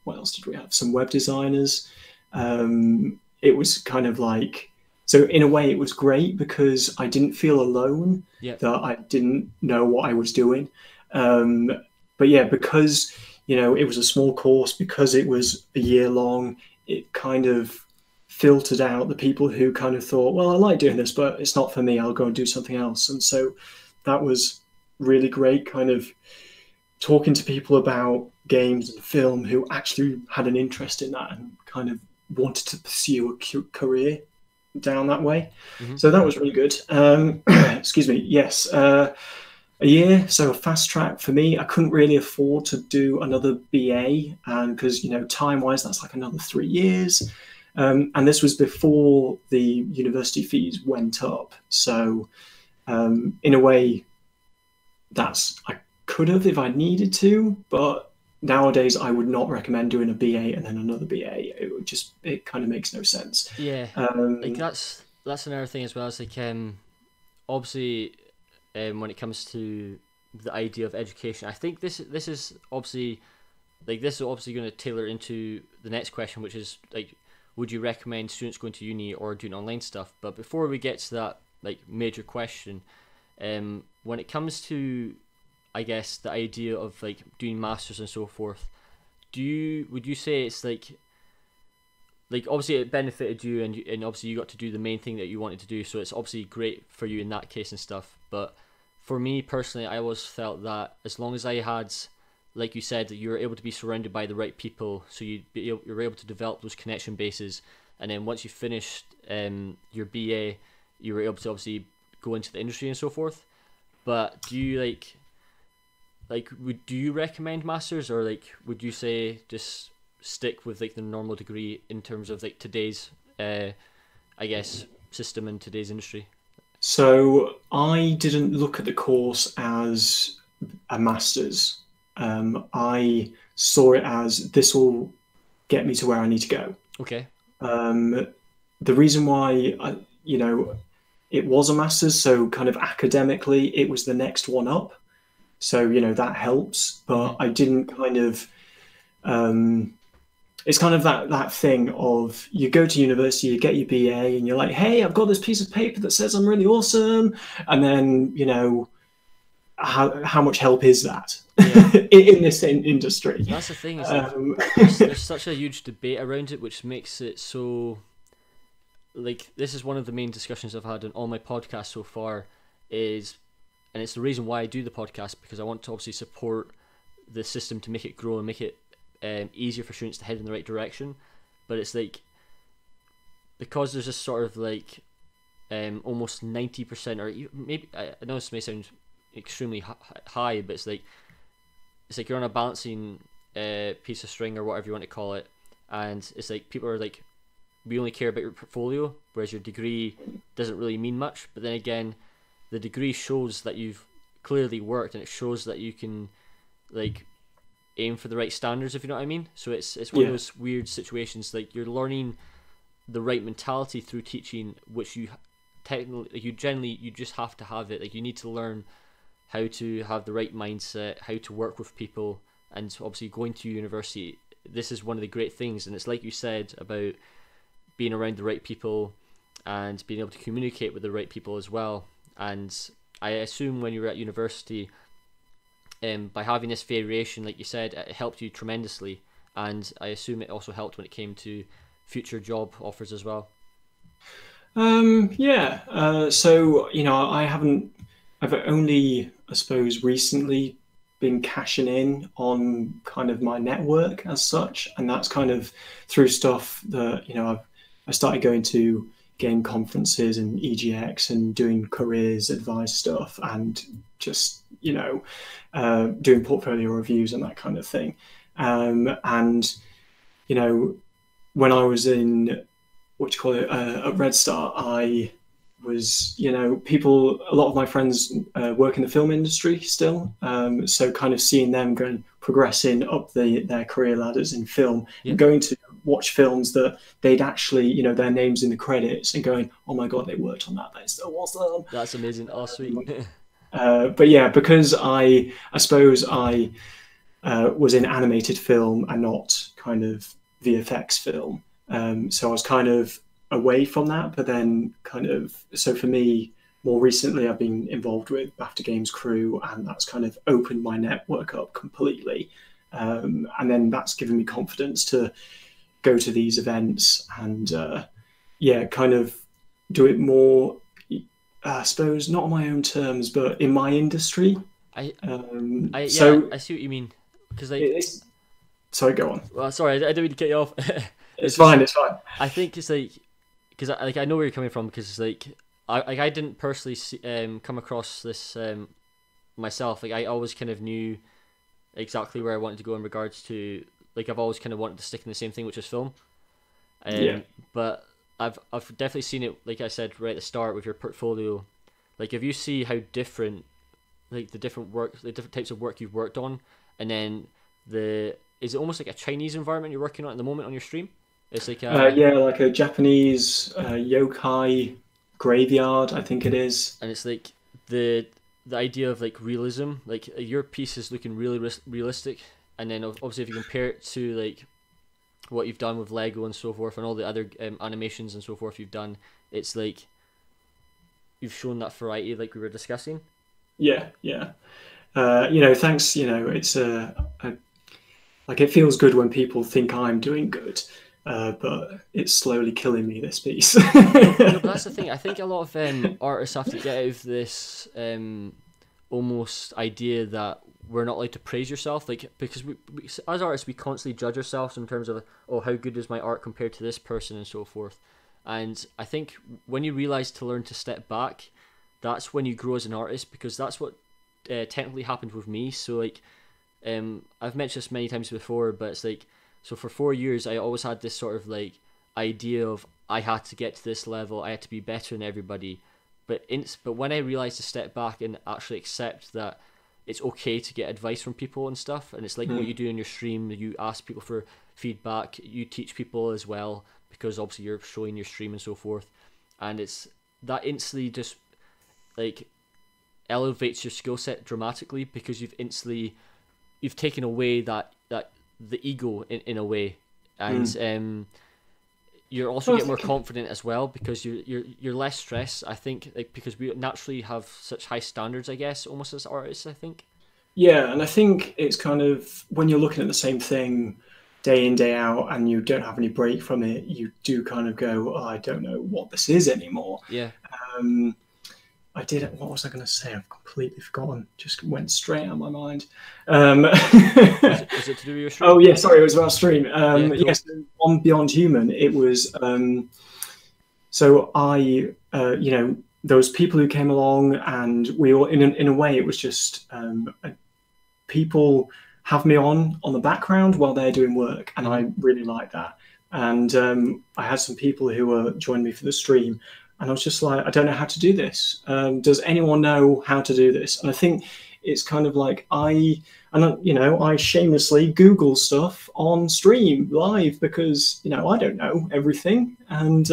what else did we have? Some web designers. It was kind of like, so in a way, it was great because I didn't feel alone. Yeah. That I didn't know what I was doing. But yeah, because it was a small course, because it was a year long, it kind of filtered out the people who kind of thought, well, I like doing this, but it's not for me. I'll go and do something else. And so that was really great, kind of talking to people about games and film who actually had an interest in that and kind of wanted to pursue a career down that way. Mm-hmm. So that was really good. Excuse me. Yes. A year, so a fast track for me. I couldn't really afford to do another BA, and because time-wise, that's like another 3 years. And this was before the university fees went up. So in a way, I could have if I needed to, but nowadays I would not recommend doing a BA and then another BA. It kind of makes no sense. Yeah, like that's another thing as well. It's like obviously. When it comes to the idea of education, I think this is obviously going to tailor into the next question, which is like, would you recommend students going to uni or doing online stuff? But before we get to that like major question, when it comes to, I guess, the idea of like doing masters and so forth, would you say it's like obviously it benefited you and obviously you got to do the main thing that you wanted to do, so it's obviously great for you in that case and stuff. But for me personally, I always felt that as long as I had, like you said, that you were able to be surrounded by the right people, so you were able to develop those connection bases, and then once you finished your BA, you were able to obviously go into the industry and so forth. But do you do you recommend masters, or like would you say just stick with like the normal degree in terms of like today's I guess system in today's industry? So I didn't look at the course as a master's. I saw it as, this will get me to where I need to go. Okay. The reason why it was a master's, so kind of academically it was the next one up, so that helps. But I didn't kind of it's kind of that thing of, you go to university, you get your BA, and you're like, hey, I've got this piece of paper that says I'm really awesome. And then, how much help is that in this industry? That's the thing. Is there's such a huge debate around it, which makes it so, like, this is one of the main discussions I've had on all my podcasts so far, and it's the reason why I do the podcast, because I want to obviously support the system to make it grow and make it easier for students to head in the right direction. But it's like, because there's this sort of like almost 90%, or maybe, I know this may sound extremely high, but it's like you're on a balancing piece of string or whatever you want to call it, and it's like people are like, we only care about your portfolio, whereas your degree doesn't really mean much. But then again, the degree shows that you've clearly worked, and it shows that you can like aim for the right standards, if you know what I mean. So it's one of those weird situations, like you're learning the right mentality through teaching, which you technically, you just have to have it. Like, you need to learn how to have the right mindset, how to work with people, and obviously going to university, this is one of the great things. And it's like you said about being around the right people and being able to communicate with the right people as well. And I assume when you were at university, by having this variation, like you said, it helped you tremendously, and I assume it also helped when it came to future job offers as well. So I've only, I suppose, recently been cashing in on kind of my network as such, and that's kind of through stuff that I started going to game conferences and EGX and doing careers advice stuff, and just doing portfolio reviews and that kind of thing. And when I was in at Red Star, I was, a lot of my friends work in the film industry still. So kind of seeing them progressing up their career ladders in film, and going to watch films that they'd actually, their names in the credits, and going, oh my God, they worked on that. That's so awesome. That's amazing. Oh, sweet. But yeah, because I suppose I was in animated film and not kind of VFX film. So I was kind of away from that, but then so for me, more recently, I've been involved with BAFTA Games crew, and that's kind of opened my network up completely. And then that's given me confidence to go to these events and, kind of do it more, I suppose, not on my own terms, but in my industry. I see what you mean. Sorry, go on. Well, sorry, I didn't mean to cut you off. It's fine. I think it's like, because I know where you're coming from, because it's like, I didn't personally come across this myself. Like, I always kind of knew exactly where I wanted to go in regards to, like, I've always kind of wanted to stick in the same thing, which is film. But I've definitely seen it, like I said right at the start, with your portfolio. Like, if you see how different, like, the different types of work you've worked on, and then is it almost like a Chinese environment you're working on at the moment on your stream? It's like like a Japanese yokai graveyard, I think it is. And it's like the idea of like realism, like your piece is looking really realistic, and then obviously if you compare it to like what you've done with Lego and so forth, and all the other animations and so forth you've done, it's like you've shown that variety like we were discussing. Yeah. Thanks. It's like, it feels good when people think I'm doing good. But it's slowly killing me, this piece. But that's the thing. I think a lot of artists have to get out of this almost idea that we're not allowed to praise yourself, like, because we as artists we constantly judge ourselves in terms of, oh, how good is my art compared to this person and so forth. And I think when you realize to learn to step back, that's when you grow as an artist, because that's what technically happened with me. So like, I've mentioned this many times before, but it's like, so for 4 years, I always had this sort of like idea of I had to get to this level, I had to be better than everybody. But when I realized to step back and actually accept that it's okay to get advice from people and stuff, and it's like what you do in your stream, you ask people for feedback, you teach people as well, because obviously you're showing your stream and so forth, and it's that instantly just like elevates your skill set dramatically, because you've taken away that the ego in a way, and you're also get more confident as well, because you're less stressed, I think, like, because we naturally have such high standards, I guess, almost as artists, I think. Yeah, and I think it's kind of, when you're looking at the same thing day in, day out, and you don't have any break from it, you do kind of go, oh, I don't know what this is anymore. Yeah. What was I going to say? I've completely forgotten. Just went straight out of my mind. Is it to do with your stream? Oh, yeah, sorry, it was about stream. Cool. Yes, on Beyond Human, it was... so I, there was people who came along, and we all, in a way, it was just people have me on the background while they're doing work, and I really like that. And I had some people who were joining me for the stream, and I was just like, I don't know how to do this. Does anyone know how to do this? And I think it's kind of like I shamelessly Google stuff on stream live, because, I don't know everything. And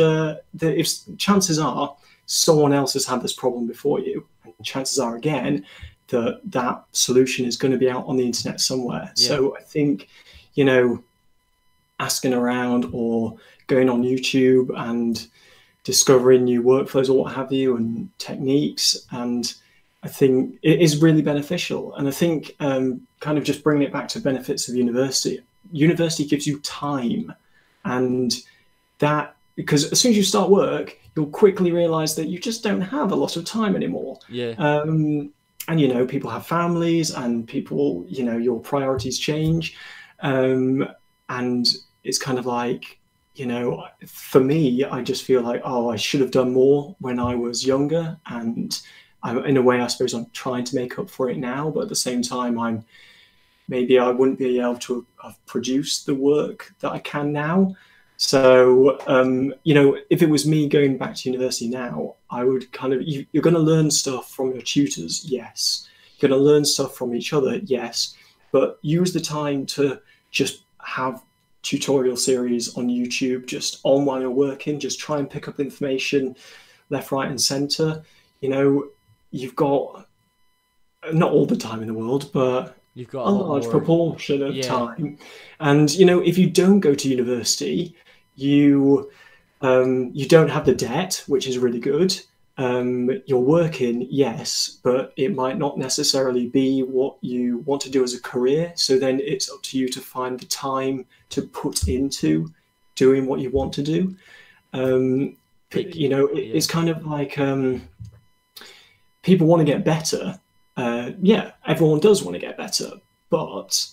if chances are someone else has had this problem before you, and chances are again that solution is going to be out on the internet somewhere. Yeah. So I think, asking around or going on YouTube and discovering new workflows or what have you, and techniques, and I think it is really beneficial. And I think kind of just bringing it back to benefits of university gives you time, and that, because as soon as you start work, you'll quickly realize that you just don't have a lot of time anymore. Yeah. And people have families, and people, your priorities change, and it's kind of like, for me, I just feel like, I should have done more when I was younger. And in a way, I suppose I'm trying to make up for it now. But at the same time, I'm maybe I wouldn't be able to have produced the work that I can now. So, if it was me going back to university now, I would you're going to learn stuff from your tutors, yes. You're going to learn stuff from each other, yes. But use the time to just have tutorial series on YouTube, just on while you're working, just try and pick up information left, right, and center. You've got not all the time in the world, but you've got a large more proportion of time. And if you don't go to university, you don't have the debt, which is really good. You're working, yes, but it might not necessarily be what you want to do as a career. So then it's up to you to find the time to put into doing what you want to do. It's kind of like people want to get better. Everyone does want to get better, but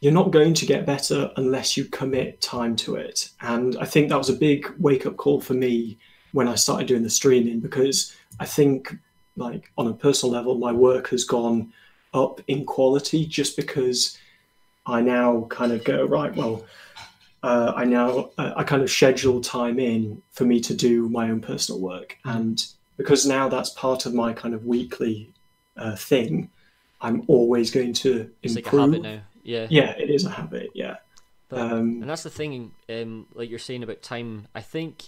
you're not going to get better unless you commit time to it. And I think that was a big wake-up call for me when I started doing the streaming, because I think, like, on a personal level, my work has gone up in quality just because I now kind of go, right, well, I kind of schedule time in for me to do my own personal work. And because now that's part of my kind of weekly thing, I'm always going to improve. It's like a habit now. Yeah. Yeah, it is a habit. Yeah. But, and that's the thing, like you're saying about time. I think,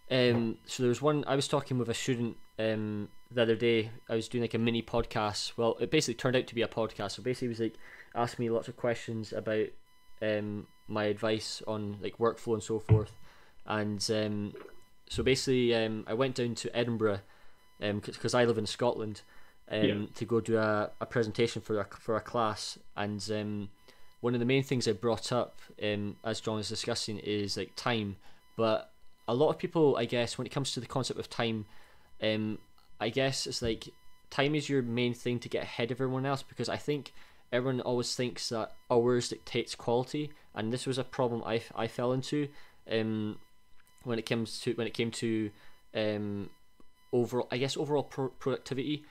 so there was one, I was talking with a student the other day. I was doing like a mini podcast. Well, it basically turned out to be a podcast. So basically, he was like asking me lots of questions about my advice on like workflow and so forth. And so basically, I went down to Edinburgh because I live in Scotland. To go do a presentation for a class, and one of the main things I brought up, as John was discussing, is like time. But a lot of people, I guess, when it comes to the concept of time, I guess it's like time is your main thing to get ahead of everyone else, because I think everyone always thinks that hours dictates quality, and this was a problem I fell into when it came to overall productivity.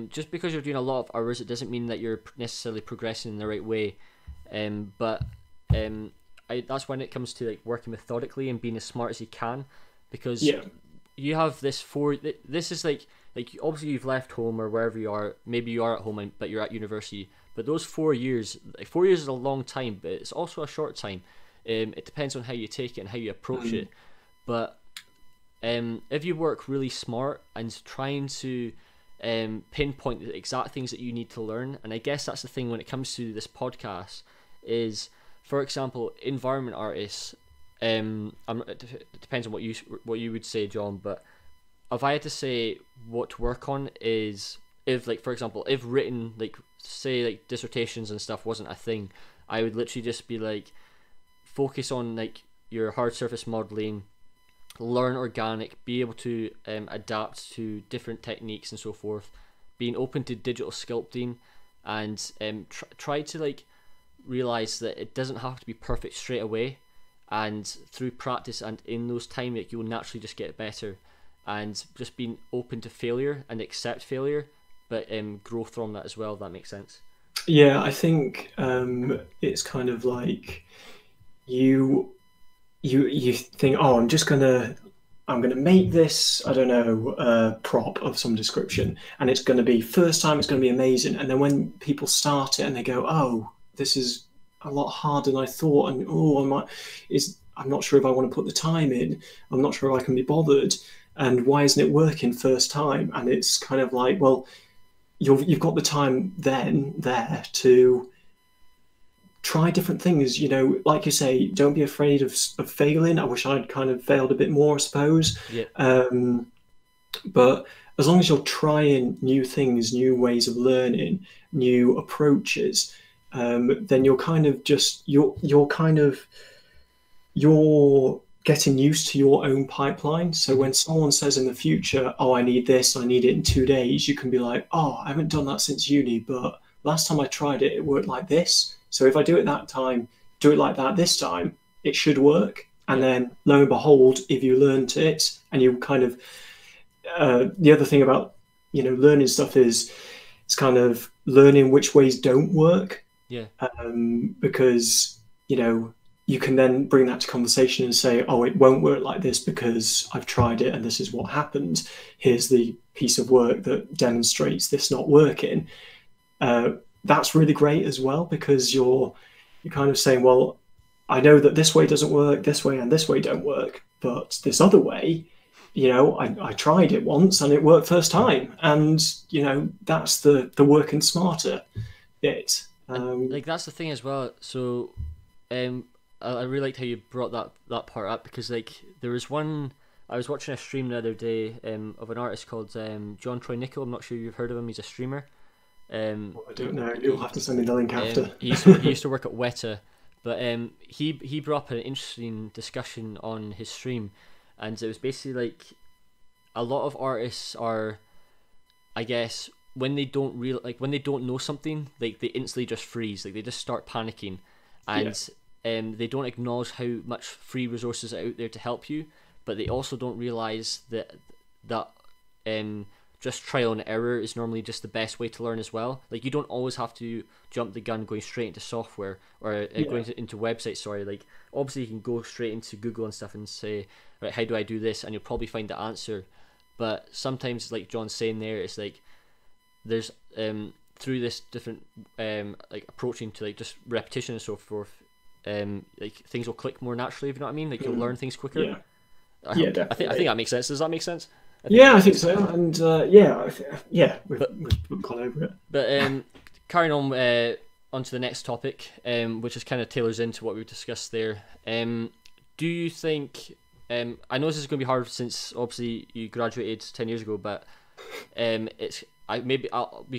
Just because you're doing a lot of hours, it doesn't mean that you're necessarily progressing in the right way. But that's when it comes to like working methodically and being as smart as you can, because you have this this is like obviously you've left home or wherever you are. Maybe you are at home, but you're at university. But those 4 years, 4 years is a long time, but it's also a short time. It depends on how you take it and how you approach it. But if you work really smart and trying to pinpoint the exact things that you need to learn, and I guess that's the thing when it comes to this podcast is, for example, environment artists. It depends on what you would say, John. But if I had to say what to work on is, if like for example, if written like say like dissertations and stuff wasn't a thing, I would literally just be like focus on like your hard surface modeling. Learn organic, be able to adapt to different techniques and so forth, being open to digital sculpting, and try to like realize that it doesn't have to be perfect straight away, and through practice and in those time like you'll naturally just get better, and just being open to failure and accept failure, but grow from that as well, if that makes sense. Yeah, I think it's kind of like you think, oh, I'm gonna make this, I don't know, prop of some description, and it's gonna be first time it's gonna be amazing, and then when people start it and they go, oh, this is a lot harder than I thought, and I'm not sure if I want to put the time in, I'm not sure if I can be bothered, and why isn't it working first time? And it's kind of like, well, you've got the time there to try different things, like you say, don't be afraid of failing. I wish I'd kind of failed a bit more, I suppose. Yeah. But as long as you're trying new things, new ways of learning, new approaches, then you're kind of just, you're getting used to your own pipeline. So when someone says in the future, oh, I need this, I need it in 2 days, you can be like, oh, I haven't done that since uni, but last time I tried it, it worked like this. So if I do it that time, do it like that this time, it should work. And then lo and behold, if you learned it and you kind of, the other thing about, learning stuff is it's kind of learning which ways don't work. Yeah. Because, you know, you can then bring that to conversation and say, oh, it won't work like this because I've tried it and this is what happened. Here's the piece of work that demonstrates this not working. That's really great as well, because you're kind of saying, well, I know that this way doesn't work, this way and this way don't work, but this other way, you know, I tried it once and it worked first time. And, you know, that's the working smarter bit. Like, that's the thing as well. So I really liked how you brought that part up, because like there was one, I was watching a stream the other day of an artist called John Troy Nickel. I'm not sure you've heard of him. He's a streamer. I don't know. You'll have to send me the link after. He used to work at Weta, but he brought up an interesting discussion on his stream, and it was basically like a lot of artists are, I guess, when they don't when they don't know something, like they instantly just freeze, like they just start panicking, and they don't acknowledge how much free resources are out there to help you, but they also don't realize that just trial and error is normally just the best way to learn as well. Like, you don't always have to jump the gun going straight into software or going into websites. Sorry, like obviously you can go straight into Google and stuff and say, right, how do I do this? And you'll probably find the answer. But sometimes, like John's saying there, it's like there's through this different like approaching to like just repetition and so forth, like things will click more naturally, if you know what I mean. Like you'll learn things quicker. Yeah, definitely. I think that makes sense. Does that make sense? I think so. And we've gone over it. But carrying on onto the next topic, which is kind of tailors into what we discussed there. Do you think? I know this is going to be hard since obviously you graduated 10 years ago, but we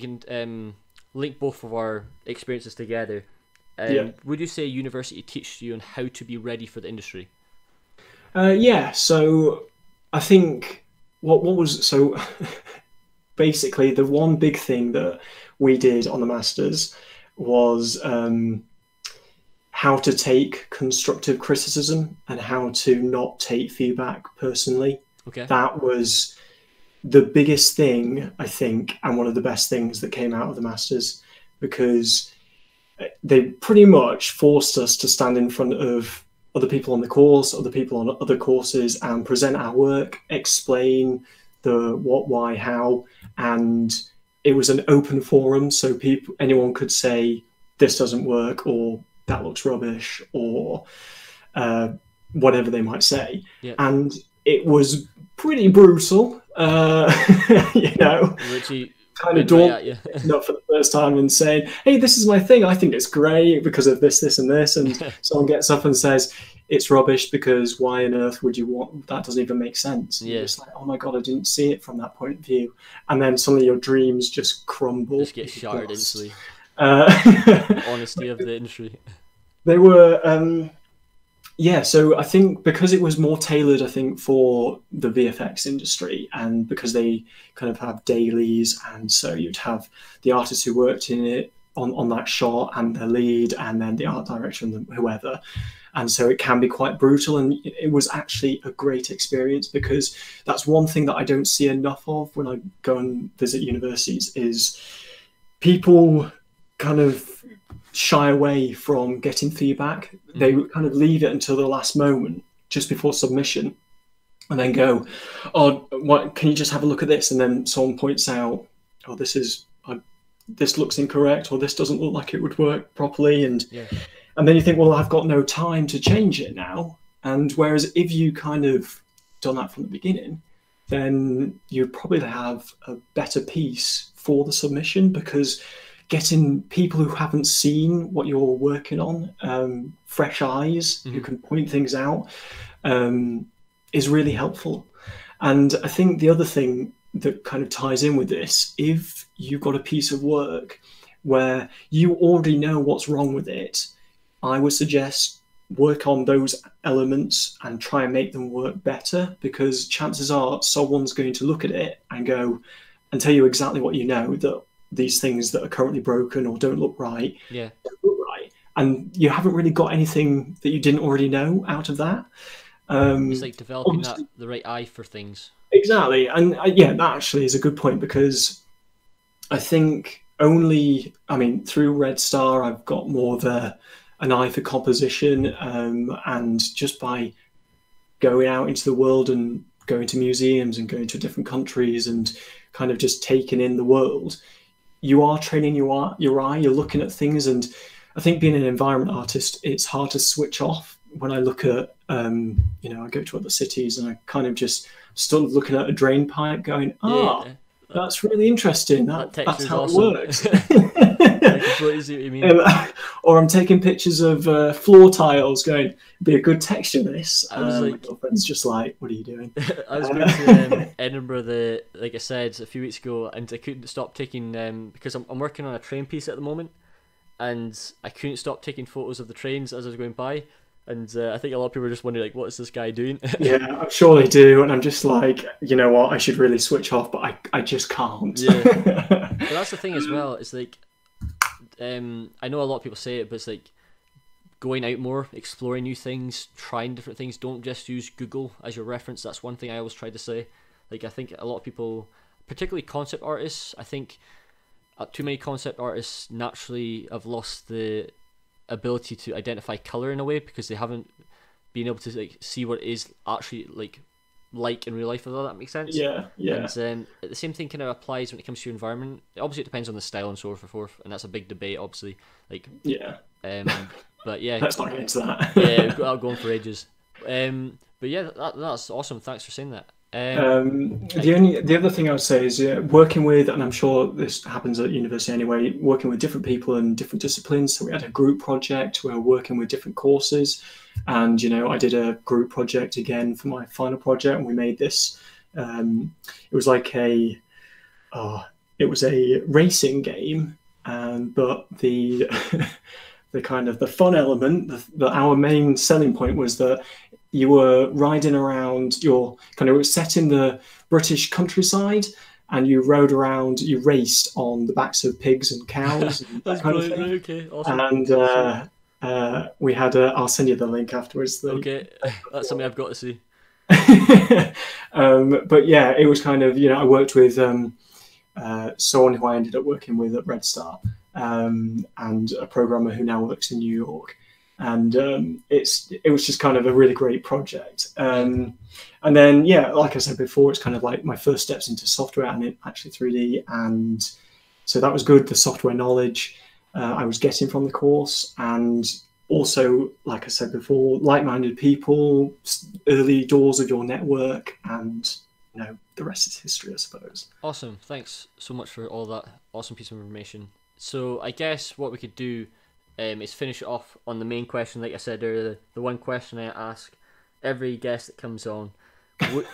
can link both of our experiences together. Would you say university teaches you on how to be ready for the industry? So I think what was so basically the one big thing that we did on the masters was how to take constructive criticism and how to not take feedback personally. Okay. That was the biggest thing, I think, and one of the best things that came out of the masters, because they pretty much forced us to stand in front of other people on the course, other people on other courses, and present our work, explain the what, why, how, and it was an open forum, so anyone could say this doesn't work, or that looks rubbish, or whatever they might say. Yep. And it was pretty brutal, you know. Richie, kind of daunting up for the first time and saying, hey, this is my thing, I think it's great because of this, this and this, and someone gets up and says it's rubbish because why on earth would you want that? Doesn't even make sense. Yeah. It's like, oh my god, I didn't see it from that point of view. And then suddenly your dreams just crumble. Just get shattered instantly. Honesty of the industry. They were so I think because it was more tailored, I think, for the VFX industry, and because they kind of have dailies, and so you'd have the artists who worked in it on that shot and the lead, and then the art director and whoever. And so it can be quite brutal, and it was actually a great experience, because that's one thing that I don't see enough of when I go and visit universities is people kind of shy away from getting feedback. They kind of leave it until the last moment, just before submission, and then go, oh, what, can you just have a look at this? And then someone points out, oh, this looks incorrect, or this doesn't look like it would work properly. And then you think, well, I've got no time to change it now. And whereas if you kind of done that from the beginning, then you probably have a better piece for the submission, because getting people who haven't seen what you're working on, fresh eyes who can point things out, is really helpful. And I think the other thing that kind of ties in with this, if you've got a piece of work where you already know what's wrong with it, I would suggest work on those elements and try and make them work better, because chances are someone's going to look at it and go and tell you exactly what you know, that these things that are currently broken or don't look right, don't look right. And you haven't really got anything that you didn't already know out of that. It's like developing the right eye for things. Exactly. And that actually is a good point, because I think only, I mean, through Red Star, I've got more of an eye for composition, and just by going out into the world and going to museums and going to different countries and kind of just taking in the world, you are training your eye, you're looking at things. And I think being an environment artist, it's hard to switch off. When I look at, I go to other cities and I kind of just start looking at a drain pipe going, that's really interesting. That's how awesome. It works. I completely see what you mean. Or I'm taking pictures of floor tiles going, it'd be a good texture, this. My girlfriend's just like, what are you doing? I was going to Edinburgh, like I said, a few weeks ago, and I couldn't stop taking, because I'm working on a train piece at the moment, and I couldn't stop taking photos of the trains as I was going by. And I think a lot of people are just wondering, like, what is this guy doing? Yeah, I'm sure they do. And I'm just like, you know what, I should really switch off, but I just can't. Yeah. But that's the thing as well. It's like, I know a lot of people say it, but it's like going out more, exploring new things, trying different things. Don't just use Google as your reference. That's one thing I always try to say. Like, I think a lot of people, particularly concept artists, I think too many concept artists naturally have lost the ability to identify color in a way, because they haven't been able to like see what it is actually like in real life, if that makes sense. Yeah. And the same thing kind of applies when it comes to your environment. Obviously it depends on the style and so forth, and that's a big debate, obviously, like, but yeah, let's not get into that. Yeah, I'll go on for ages. But yeah, that's awesome, thanks for saying that. The other thing I would say is working with, and I'm sure this happens at university anyway, working with different people in different disciplines. So we had a group project where we're working with different courses, and I did a group project again for my final project, and we made this. It was like it was a racing game, but the the kind of the fun element, our main selling point was that you were riding around, it was set in the British countryside, and you rode around, you raced on the backs of pigs and cows. And that's brilliant. Okay, awesome. And we had I'll send you the link afterwards. Okay, that's something I've got to see. But yeah, it was kind of, I worked with someone who I ended up working with at Red Star, and a programmer who now works in New York. And it was just kind of a really great project. And then, like I said before, it's kind of like my first steps into software and actually 3D. And so that was good, the software knowledge I was getting from the course. And also, like I said before, like-minded people, early doors of your network, and the rest is history, I suppose. Awesome. Thanks so much for all that awesome piece of information. So I guess what we could do is finish it off on the main question. Like I said earlier, the one question I ask every guest that comes on: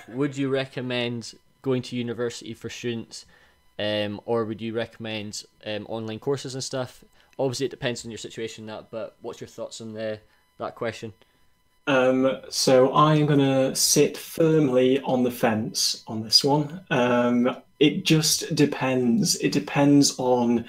would you recommend going to university for students, or would you recommend online courses and stuff? Obviously, it depends on your situation, but what's your thoughts on that question? So I'm going to sit firmly on the fence on this one. It just depends. It depends on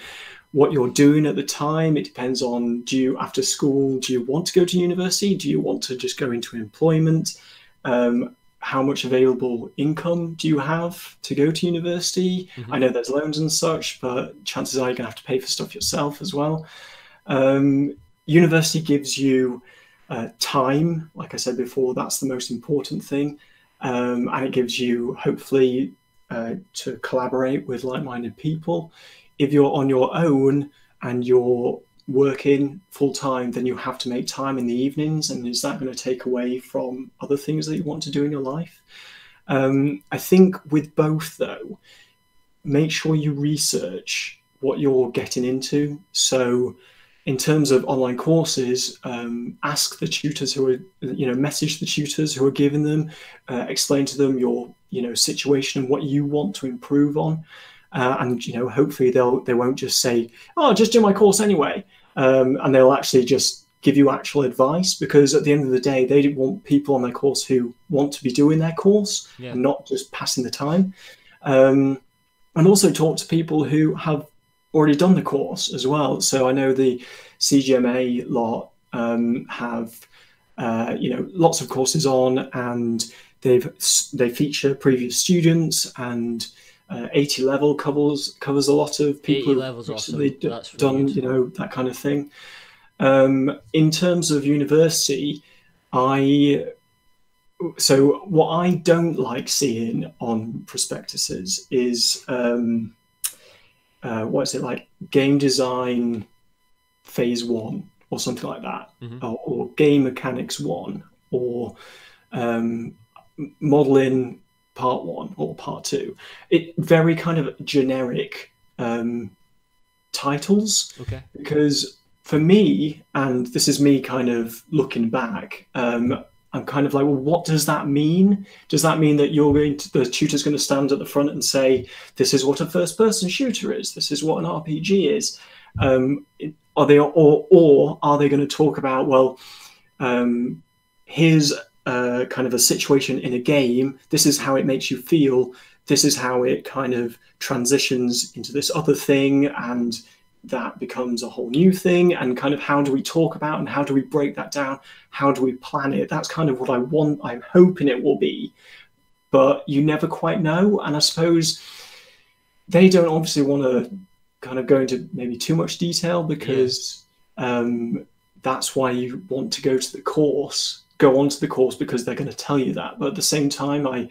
what you're doing at the time. It depends on, after school, do you want to go to university? Do you want to just go into employment? How much available income do you have to go to university? Mm-hmm. I know there's loans and such, but chances are you're going to have to pay for stuff yourself as well. University gives you time. Like I said before, that's the most important thing. And it gives you, hopefully, to collaborate with like-minded people. If you're on your own and you're working full time, then you have to make time in the evenings. And is that going to take away from other things that you want to do in your life? I think with both, though, make sure you research what you're getting into. So in terms of online courses, ask the tutors who are, message the tutors who are giving them, explain to them your, situation and what you want to improve on. And hopefully they won't just say, "Oh, just do my course anyway," and they'll actually just give you actual advice, because at the end of the day, they want people on their course who want to be doing their course and not just passing the time. And also talk to people who have already done the course as well. So I know the CGMA lot have lots of courses on, and they feature previous students, and 80 level covers a lot of people 80 levels recently awesome. That's really done, good. you know, that kind of thing. In terms of university, so what I don't like seeing on prospectuses is what is it, like game design phase 1 or something like that, or game mechanics 1, or modeling part 1 or part 2. It very kind of generic titles. Okay. Because for me, and this is me kind of looking back, I'm kind of like, well, what does that mean? Does that mean that the tutor's going to stand at the front and say, this is what a first-person shooter is, this is what an RPG is? Are they, or are they going to talk about, well, here's kind of a situation in a game, this is how it makes you feel, this is how it kind of transitions into this other thing, and that becomes a whole new thing, and kind of how do we talk about and how do we break that down, how do we plan it? That's kind of what I want, I'm hoping it will be, but you never quite know. And I suppose they don't obviously want to kind of go into maybe too much detail, because that's why you want to go onto the course because they're going to tell you that. But at the same time, I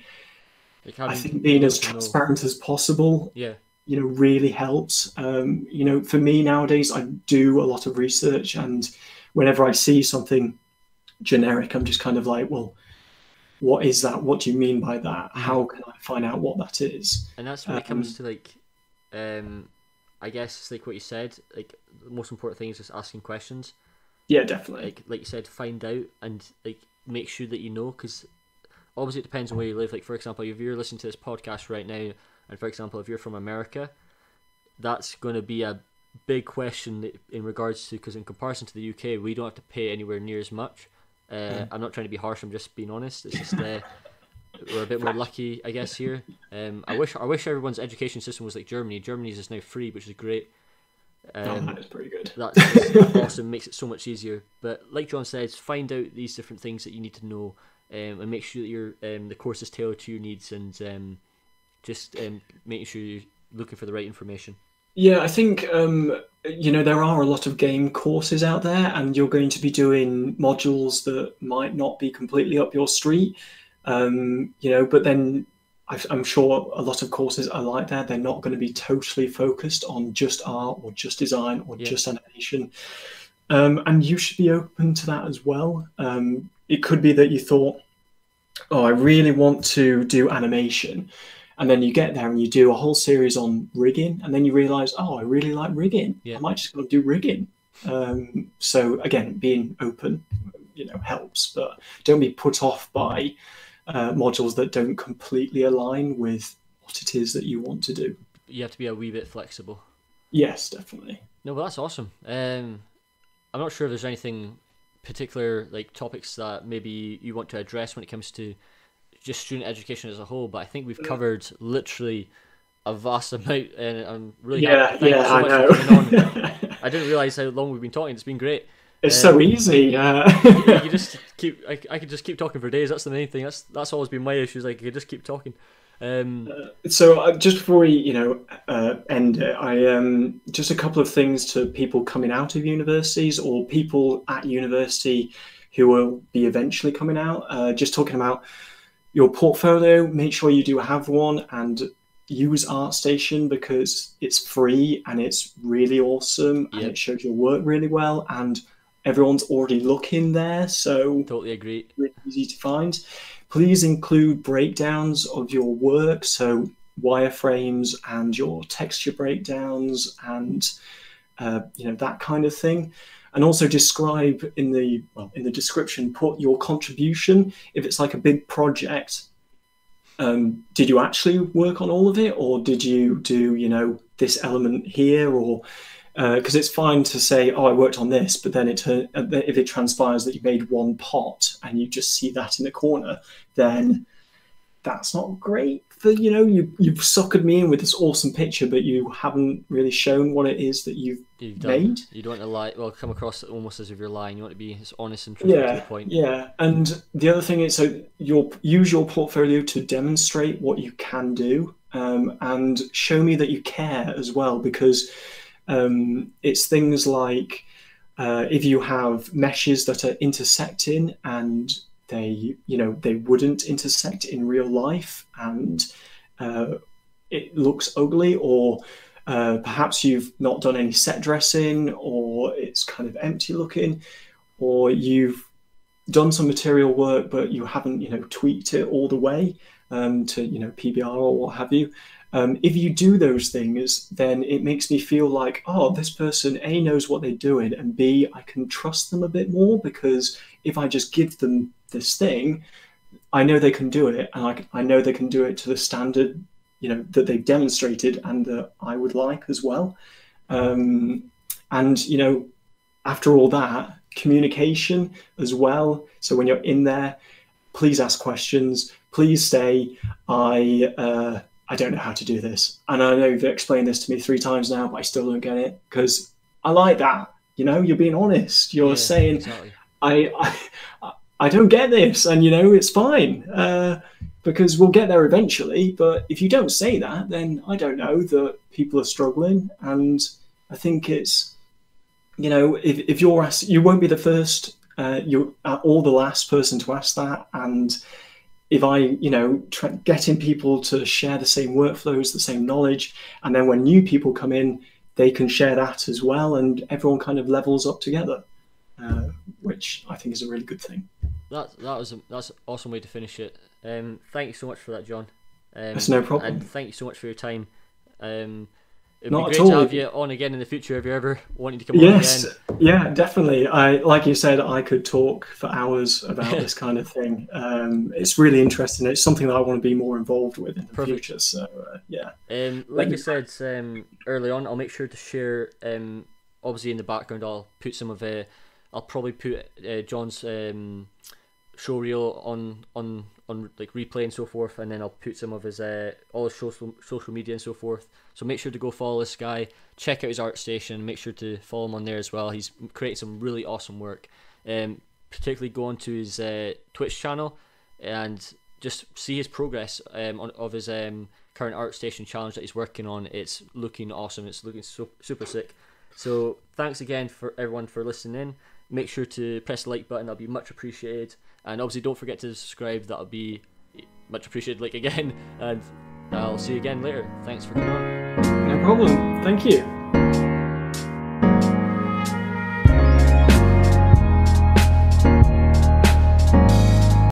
think being as transparent as possible, you know, really helps. You know, for me nowadays, I do a lot of research, and whenever I see something generic, I'm just kind of like, well, what is that? What do you mean by that? How can I find out what that is? And that's when it comes to like, I guess it's like what you said, like the most important thing is just asking questions. Yeah, definitely. Like you said, find out and like make sure that you know, because obviously it depends on where you live. Like for example, if you're listening to this podcast right now, and for example, if you're from America, that's going to be a big question in regards to, because in comparison to the UK, we don't have to pay anywhere near as much. I'm not trying to be harsh, I'm just being honest. It's just we're a bit more lucky, I guess, here. I wish everyone's education system was like Germany. Germany's is now free, which is great. That is pretty good. That's awesome, makes it so much easier. But like John says, find out these different things that you need to know, and make sure that the course is tailored to your needs, and just making sure you're looking for the right information. Yeah, I think you know, there are a lot of game courses out there, and you're going to be doing modules that might not be completely up your street. You know, but then I'm sure a lot of courses are like that. They're not going to be totally focused on just art or just design or just animation. And you should be open to that as well. It could be that you thought, oh, I really want to do animation. And then you get there and you do a whole series on rigging, and then you realize, oh, I really like rigging. I might just go do rigging. So again, being open, you know, helps, but don't be put off by modules that don't completely align with what it is that you want to do. You have to be a wee bit flexible. Yes, definitely. No, but that's awesome. I'm not sure if there's anything particular, like topics that maybe you want to address when it comes to just student education as a whole, but I think we've covered literally a vast amount, and I'm really happy. Thank you so much for coming on. I didn't realise how long we've been talking. It's been great. It's so easy. You just keep. I could just keep talking for days. That's the main thing. That's always been my issue. Is like I could just keep talking. So just before we, you know, end it, I just a couple of things to people coming out of universities or people at university who will be eventually coming out. Just talking about your portfolio. Make sure you do have one, and use ArtStation because it's free and it's really awesome, and it shows your work really well, and everyone's already looking there, so totally agree. Really easy to find. Please include breakdowns of your work, so wireframes and your texture breakdowns and you know, that kind of thing. And also describe in the description, put your contribution. If it's like a big project, did you actually work on all of it, or did you do, you know, this element here, or because it's fine to say, oh, I worked on this, but then if it transpires that you made one pot and you just see that in the corner, then that's not great for, you know, you've suckered me in with this awesome picture, but you haven't really shown what it is that you've made. You don't want to lie. Well, come across almost as if you're lying. You want to be as honest and truthful to the point. Yeah. And the other thing is, so use your portfolio to demonstrate what you can do, and show me that you care as well, because it's things like if you have meshes that are intersecting and they wouldn't intersect in real life, and it looks ugly, or perhaps you've not done any set dressing, or it's kind of empty looking, or you've done some material work but you haven't tweaked it all the way to PBR or what have you. If you do those things, then it makes me feel like, oh, this person A, knows what they're doing, and B, I can trust them a bit more, because if I just give them this thing, I know they can do it, and I know they can do it to the standard that they've demonstrated and that I would like as well. And after all that, communication as well. So when you're in there, please ask questions. Please say, I don't know how to do this, and I know you've explained this to me 3 times now, but I still don't get it, because I like that. You're being honest. You're saying, exactly. I don't get this, and it's fine, because we'll get there eventually. But if you don't say that, then I don't know that people are struggling. And I think it's, if you're asked, you won't be the first, you're or the last person to ask that. And if I, getting people to share the same workflows, the same knowledge, and then when new people come in, they can share that as well, and everyone kind of levels up together, which I think is a really good thing. That's an awesome way to finish it. Thank you so much for that, John. That's no problem. And thank you so much for your time. It'd Not be at great to all. have you on again in the future if you're ever wanting to come on again. Yeah, definitely. Like you said, I could talk for hours about this kind of thing. It's really interesting. It's something that I want to be more involved with in the future. So yeah. Like I said early on, I'll make sure to share. Obviously, in the background, I'll put some of. I'll probably put John's show reel on like replay and so forth, and then I'll put some of his all his social media and so forth. So make sure to go follow this guy, check out his art station, make sure to follow him on there as well. He's created some really awesome work. Particularly go onto his Twitch channel and just see his progress of his current art station challenge that he's working on. It's looking awesome. It's looking super sick. So thanks again for everyone for listening in. Make sure to press the like button. That'll be much appreciated. And obviously don't forget to subscribe. That'll be much appreciated, like again. And I'll see you again later. Thanks for coming on. No problem. Thank you.